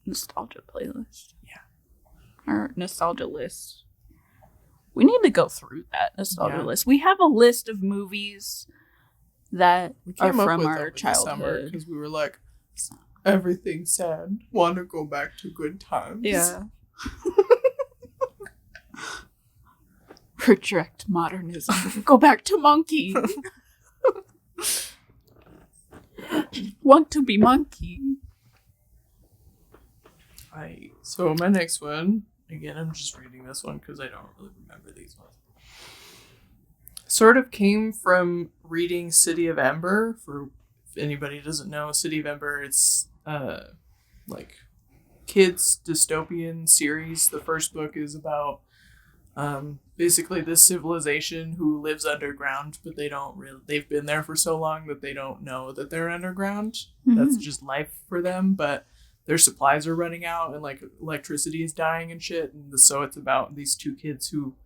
nostalgia playlist. Yeah. Our nostalgia list. We need to go through that nostalgia Yeah. list. We have a list of movies that We are came up from with our over the summer childhood. because we were like, everything's sad. Want to go back to good times. Yeah. Reject modernism. Go back to monkey. Want to be monkey. So my next one, again, I'm just reading this one because I don't really remember these ones. Sort of came from reading City of Ember. For if anybody doesn't know, City of Ember, it's like kids dystopian series. The first book is about basically this civilization who lives underground, but they've been there for so long that they don't know that they're underground. Mm-hmm. That's just life for them, but their supplies are running out and like electricity is dying and shit. And so it's about these two kids who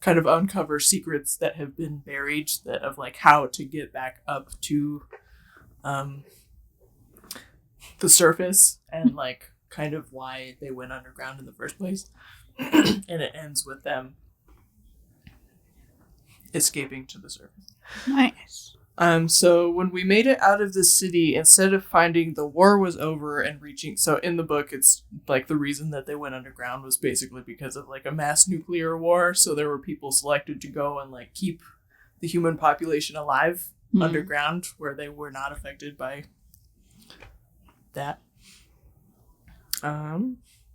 kind of uncover secrets that have been buried, that of like how to get back up to the surface, and like kind of why they went underground in the first place. And it ends with them escaping to the surface. Nice. So when we made it out of the city, instead of finding the war was over and reaching, so in the book, it's like the reason that they went underground was basically because of like a mass nuclear war. So there were people selected to go and like keep the human population alive underground, where they were not affected by that.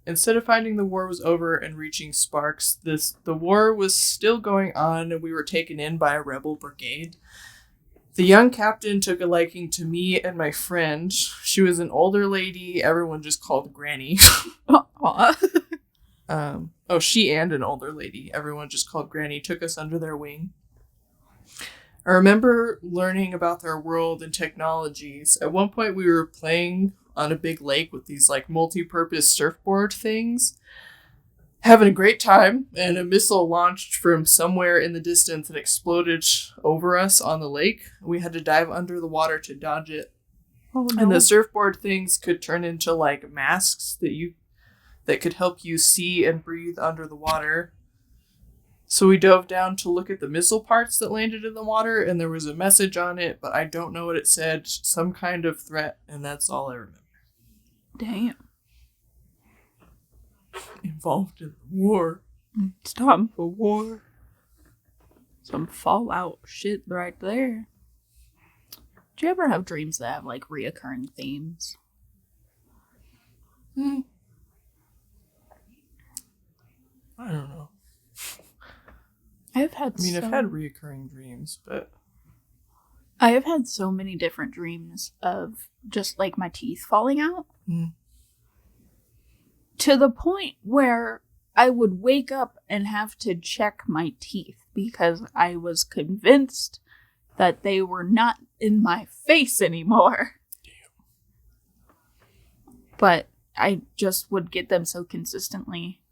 Instead of finding the war was over and reaching Sparks, the war was still going on, and we were taken in by a rebel brigade. The young captain took a liking to me and my friend. She was an older lady, everyone just called Granny. She and an older lady, everyone just called Granny, took us under their wing. I remember learning about their world and technologies. At one point we were playing on a big lake with these like multi-purpose surfboard things, having a great time, and a missile launched from somewhere in the distance and exploded over us on the lake. We had to dive under the water to dodge it. Oh, no. And the surfboard things could turn into like masks that could help you see and breathe under the water. So we dove down to look at the missile parts that landed in the water, and there was a message on it, but I don't know what it said. Some kind of threat, and that's all I remember. Damn. Involved in the war. It's time for war. Some Fallout shit right there. Do you ever have dreams that have like reoccurring themes? I don't know. I've had reoccurring dreams, but I have had so many different dreams of just like my teeth falling out. To the point where I would wake up and have to check my teeth because I was convinced that they were not in my face anymore. But I just would get them so consistently.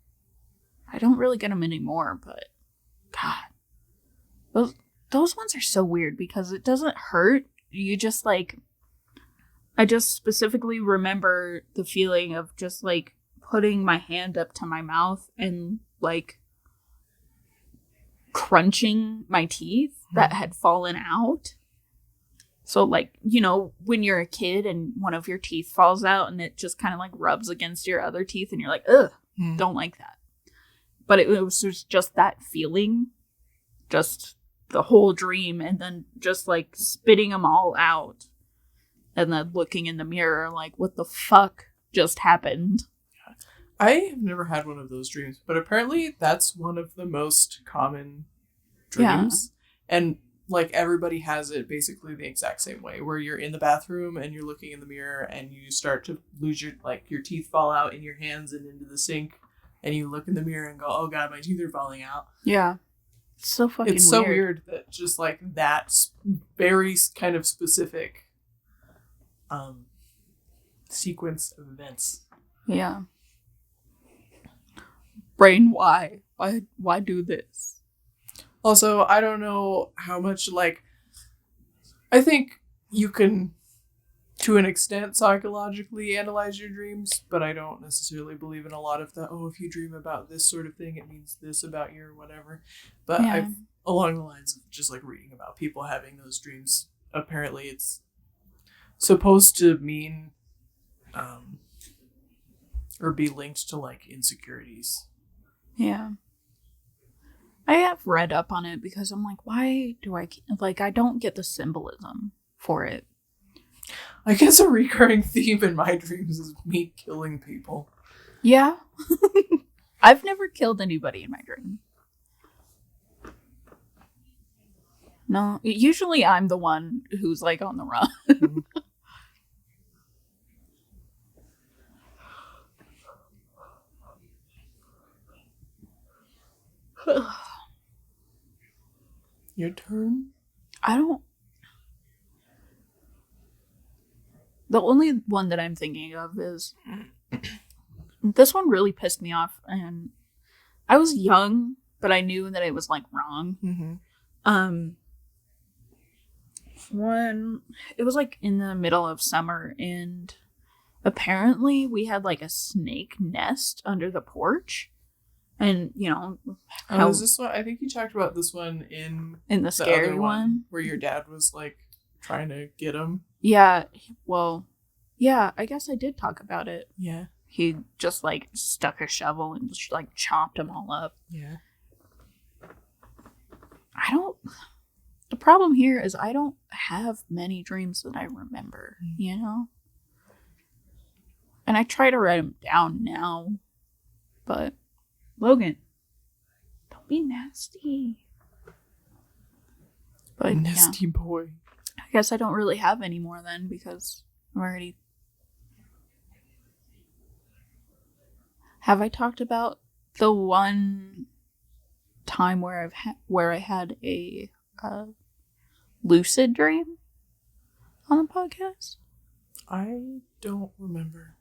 I don't really get them anymore, but God. Those ones are so weird because it doesn't hurt. You just like... I just specifically remember the feeling of just like putting my hand up to my mouth and like crunching my teeth that had fallen out. So, like, you know, when you're a kid and one of your teeth falls out and it just kind of like rubs against your other teeth and you're like, ugh, don't like that. But it was just that feeling, just the whole dream, and then just like spitting them all out and then looking in the mirror like, what the fuck just happened? I have never had one of those dreams, but apparently that's one of the most common dreams. Yeah. And like everybody has it basically the exact same way, where you're in the bathroom and you're looking in the mirror and you start to lose your teeth fall out in your hands and into the sink, and you look in the mirror and go, oh god, my teeth are falling out. Yeah. It's so fucking It's so weird that just like that very kind of specific sequence of events. Yeah. Brain, why do this? Also, I don't know how much, like, I think you can, to an extent, psychologically analyze your dreams, but I don't necessarily believe in a lot of the, oh, if you dream about this sort of thing, it means this about you or whatever. But yeah. I've, along the lines of just, like, reading about people having those dreams, apparently it's supposed to mean, or be linked to, like, insecurities. Yeah. I have read up on it because I'm like, why do I don't get the symbolism for it. I guess a recurring theme in my dreams is me killing people. Yeah. I've never killed anybody in my dream. No, usually I'm the one who's like on the run. Your turn? The only one that I'm thinking of is this one really pissed me off, and I was young, but I knew that it was like wrong. Mm-hmm. When it was like in the middle of summer, and apparently we had like a snake nest under the porch. And, you know, how is this one? I think you talked about this one in the scary one where your dad was like trying to get him. Yeah. Well, yeah, I guess I did talk about it. Yeah. He just like stuck a shovel and just like chopped them all up. Yeah. The problem here is I don't have many dreams that I remember, you know? And I try to write them down now, but Logan, don't be nasty. But nasty boy. I guess I don't really have any more then because I'm already. Have I talked about the one time where I had a lucid dream on the podcast? I don't remember.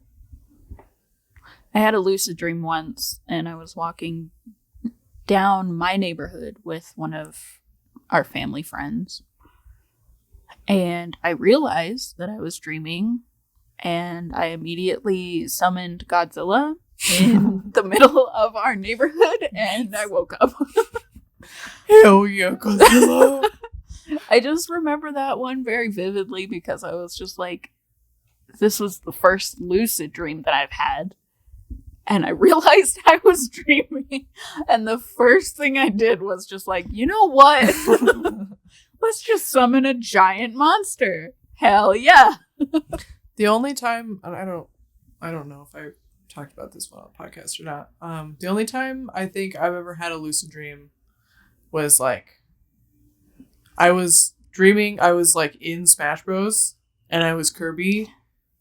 I had a lucid dream once, and I was walking down my neighborhood with one of our family friends. And I realized that I was dreaming, and I immediately summoned Godzilla in the middle of our neighborhood, and I woke up. Hell yeah, Godzilla! I just remember that one very vividly because I was just like, this was the first lucid dream that I've had. And I realized I was dreaming. And the first thing I did was just like, you know what? Let's just summon a giant monster. Hell yeah. The only time, I don't know if I talked about this one on the podcast or not. The only time I think I've ever had a lucid dream was like, I was dreaming, I was like in Smash Bros. And I was Kirby.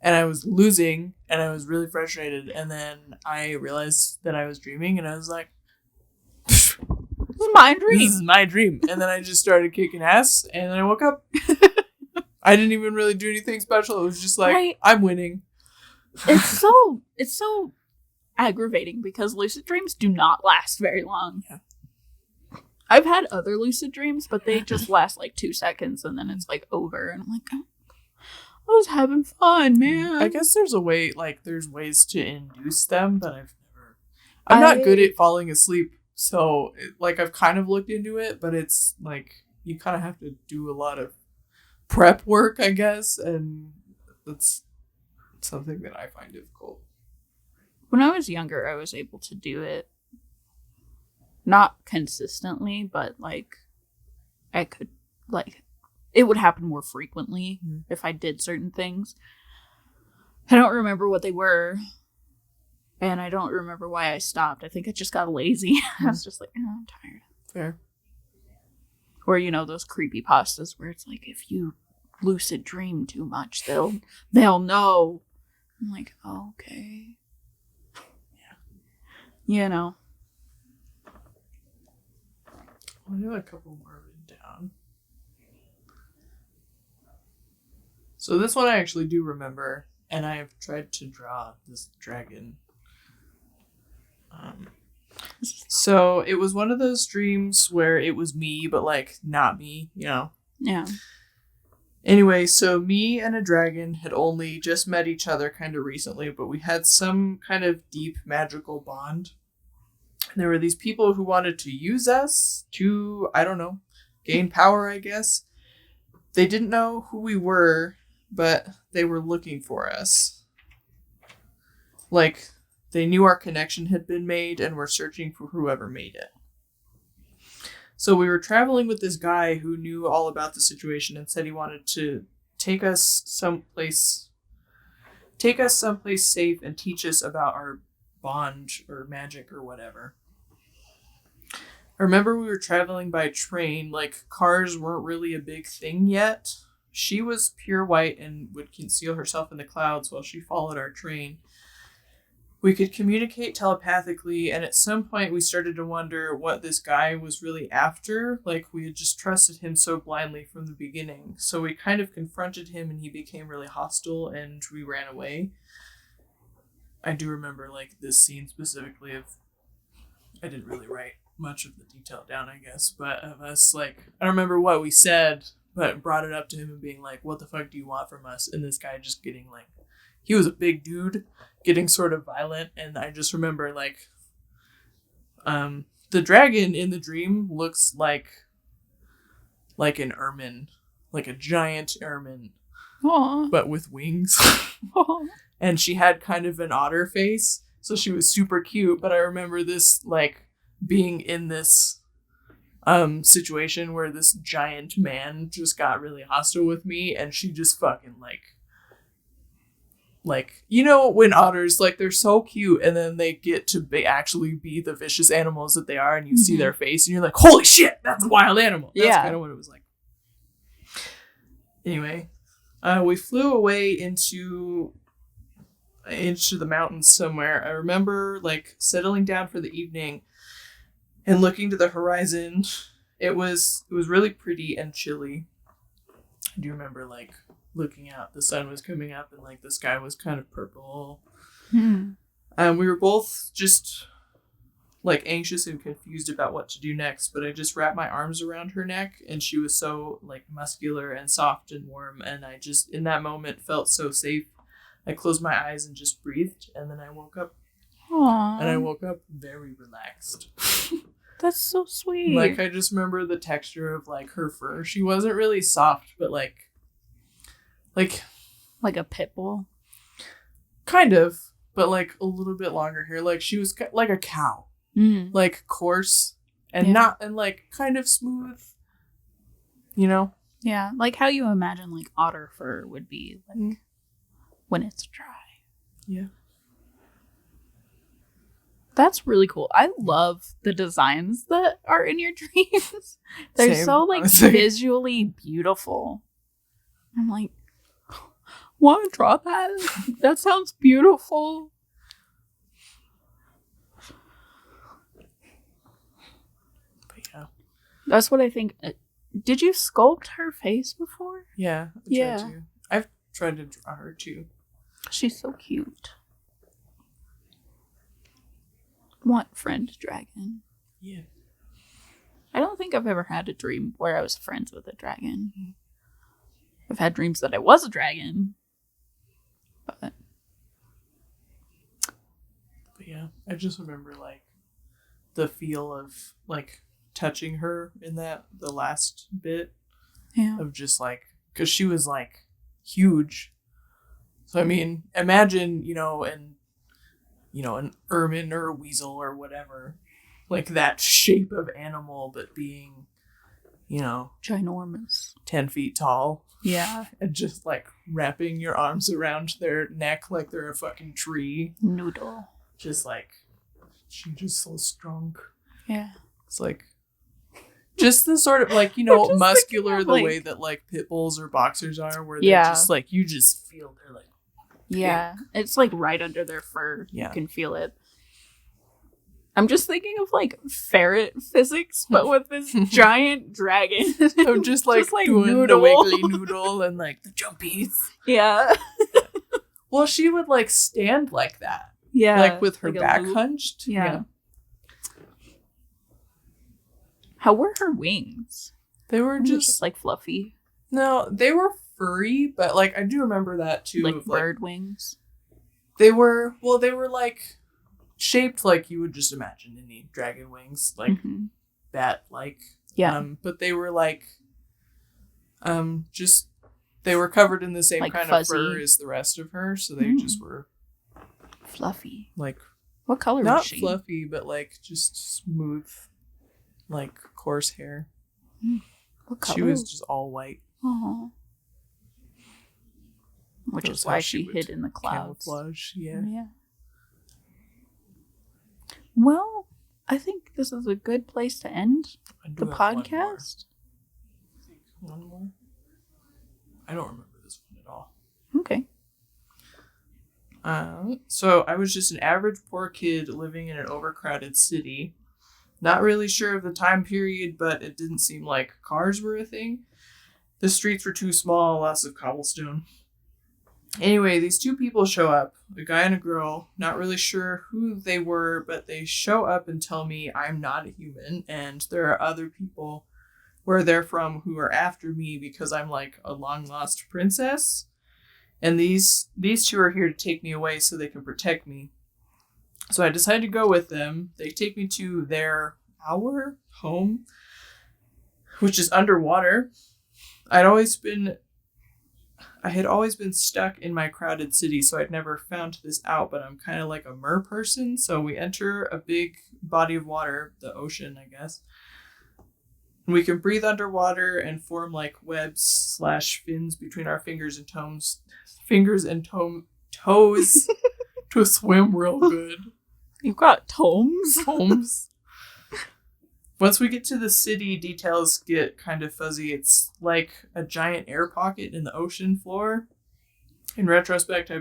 And I was losing, and I was really frustrated. And then I realized that I was dreaming, and I was like, this is my dream. This is my dream. And then I just started kicking ass, and then I woke up. I didn't even really do anything special. It was just like, right. I'm winning. It's so aggravating because lucid dreams do not last very long. Yeah. I've had other lucid dreams, but they just last like 2 seconds, and then it's like over. And I'm like, I was having fun, man. I guess there's ways to induce them, but I'm not good at falling asleep. So, I've kind of looked into it, but it's like, you kind of have to do a lot of prep work, I guess, and that's something that I find difficult. When I was younger, I was able to do it. Not consistently, but, like, I could, like, it would happen more frequently if I did certain things. I don't remember what they were, and I don't remember why I stopped. I think I just got lazy. I was just like, I'm tired. Fair. Or, those creepy pastas where it's like, if you lucid dream too much, they'll know. I'm like, oh, okay. Yeah. I have a couple more written down. So this one I actually do remember, and I have tried to draw this dragon. So it was one of those dreams where it was me, but, like, not me, Yeah. Anyway, so me and a dragon had only just met each other kind of recently, but we had some kind of deep magical bond. And there were these people who wanted to use us to, I don't know, gain power, I guess. They didn't know who we were, but they were looking for us. Like, they knew our connection had been made and were searching for whoever made it. So we were traveling with this guy who knew all about the situation and said he wanted to take us someplace safe and teach us about our bond or magic or whatever. I remember we were traveling by train, like, cars weren't really a big thing yet. She was pure white and would conceal herself in the clouds while she followed our train. We could communicate telepathically, and at some point we started to wonder what this guy was really after. Like, we had just trusted him so blindly from the beginning. So we kind of confronted him, and he became really hostile, and we ran away. I do remember, like, this scene specifically of... I didn't really write much of the detail down, I guess, but of us, like... I don't remember what we said, but brought it up to him and being like, what the fuck do you want from us? And this guy just getting, like... He was a big dude, getting sort of violent, and I just remember, like, the dragon in the dream looks like an ermine, like a giant ermine, Aww. but with wings. Aww. And she had kind of an otter face, so she was super cute. But I remember this, like, being in this situation where this giant man just got really hostile with me, and she just fucking, like, when otters, like, they're so cute and then they get to actually be the vicious animals that they are, and you see their face and you're like, holy shit, that's a wild animal. That's kind of what it was like. Anyway, we flew away into the mountains somewhere. I remember, like, settling down for the evening and looking to the horizon. It was really pretty and chilly. I do remember, like, looking out, the sun was coming up and, like, the sky was kind of purple. We were both just, like, anxious and confused about what to do next, but I just wrapped my arms around her neck, and she was so, like, muscular and soft and warm, and I just, in that moment, felt so safe. I closed my eyes and just breathed, and then I woke up. Aww. And I woke up very relaxed. That's so sweet. Like, I just remember the texture of, like, her fur. She wasn't really soft, but, like a pit bull? Kind of, but, like, a little bit longer hair. Like, she was like a cow. Like, coarse and like, kind of smooth, Yeah, like how you imagine, like, otter fur would be, like, when it's dry. Yeah. That's really cool. I love the designs that are in your dreams. They're Same, so, like, honestly. visually beautiful. I'm like, want to draw that? That sounds beautiful. But yeah. That's what I think. Did you sculpt her face before? Yeah. I've tried to draw her too. She's so cute. Want friend dragon. Yeah. I don't think I've ever had a dream where I was friends with a dragon. I've had dreams that I was a dragon. But yeah, I just remember, like, the feel of, like, touching her in the last bit yeah. of just, like, because she was like huge. So I mean, imagine, an ermine or a weasel or whatever, like that shape of animal, but being, ginormous, 10 feet tall. Yeah. And just like wrapping your arms around their neck like they're a fucking tree. Noodle. Just like, she's just so strong. Yeah. It's like, just the sort of like, muscular the way that like pit bulls or boxers are, where they're just like, you just feel they're like, yeah, it's like right under their fur. Yeah. You can feel it. I'm just thinking of like ferret physics, but with this giant dragon. I'm just like doing noodle. the wiggly noodle and like the jumpies. Yeah. Well, she would like stand like that. Yeah. Like with her like back hunched. Yeah. How were her wings? They were just like fluffy. No, they were furry, but like I do remember that too. Like bird wings. They were like shaped like you would just imagine any dragon wings, like bat like. Yeah. But they were like they were covered in the same like kind fuzzy. of fur as the rest of her, so they just were fluffy. like what color not was she? Fluffy, but like just smooth, like coarse hair. What color? She was just all white. Aww. Which is why she hid in the clouds. Camouflage, yeah. Yeah. Well, I think this is a good place to end the podcast. One more. I don't remember this one at all. Okay. So I was just an average poor kid living in an overcrowded city. Not really sure of the time period, but it didn't seem like cars were a thing. The streets were too small, lots of cobblestone. Anyway, these two people show up, a guy and a girl. Not really sure who they were, but they show up and tell me I'm not a human, and there are other people where they're from who are after me because I'm like a long-lost princess. And these two are here to take me away so they can protect me. So I decided to go with them. They take me to our home, which is underwater. I had always been stuck in my crowded city, so I'd never found this out, but I'm kind of like a mer person. So we enter a big body of water, the ocean, I guess. We can breathe underwater and form like webs / fins between our fingers and toes to swim real good. You've got tomes? Tomes. Once we get to the city, details get kind of fuzzy. It's like a giant air pocket in the ocean floor. In retrospect,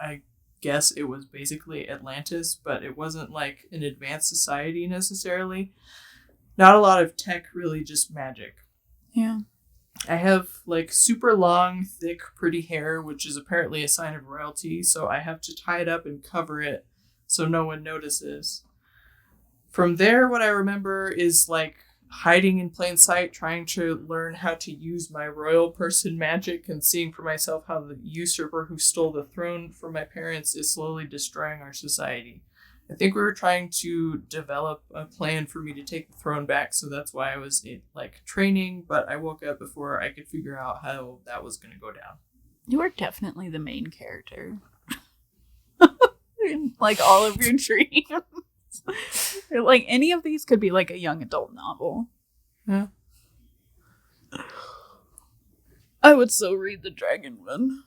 I guess it was basically Atlantis, but it wasn't like an advanced society necessarily. Not a lot of tech, really, just magic. Yeah. I have like super long, thick, pretty hair, which is apparently a sign of royalty, so I have to tie it up and cover it so no one notices. From there, what I remember is like hiding in plain sight, trying to learn how to use my royal person magic and seeing for myself how the usurper who stole the throne from my parents is slowly destroying our society. I think we were trying to develop a plan for me to take the throne back, so that's why I was in like training, but I woke up before I could figure out how that was going to go down. You are definitely the main character. In, like, all of your dreams. Like, any of these could be like a young adult novel. Yeah. I would so read the dragon one.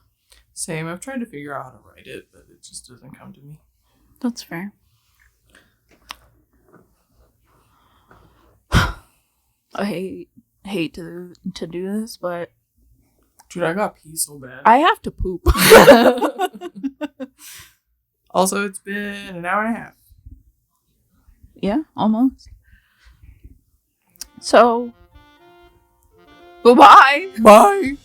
Same. I've tried to figure out how to write it, but it just doesn't come to me. That's fair. I hate to do this, but dude, I got pee so bad. I have to poop. Also, it's been an hour and a half. Yeah, almost. So, bye-bye. Bye.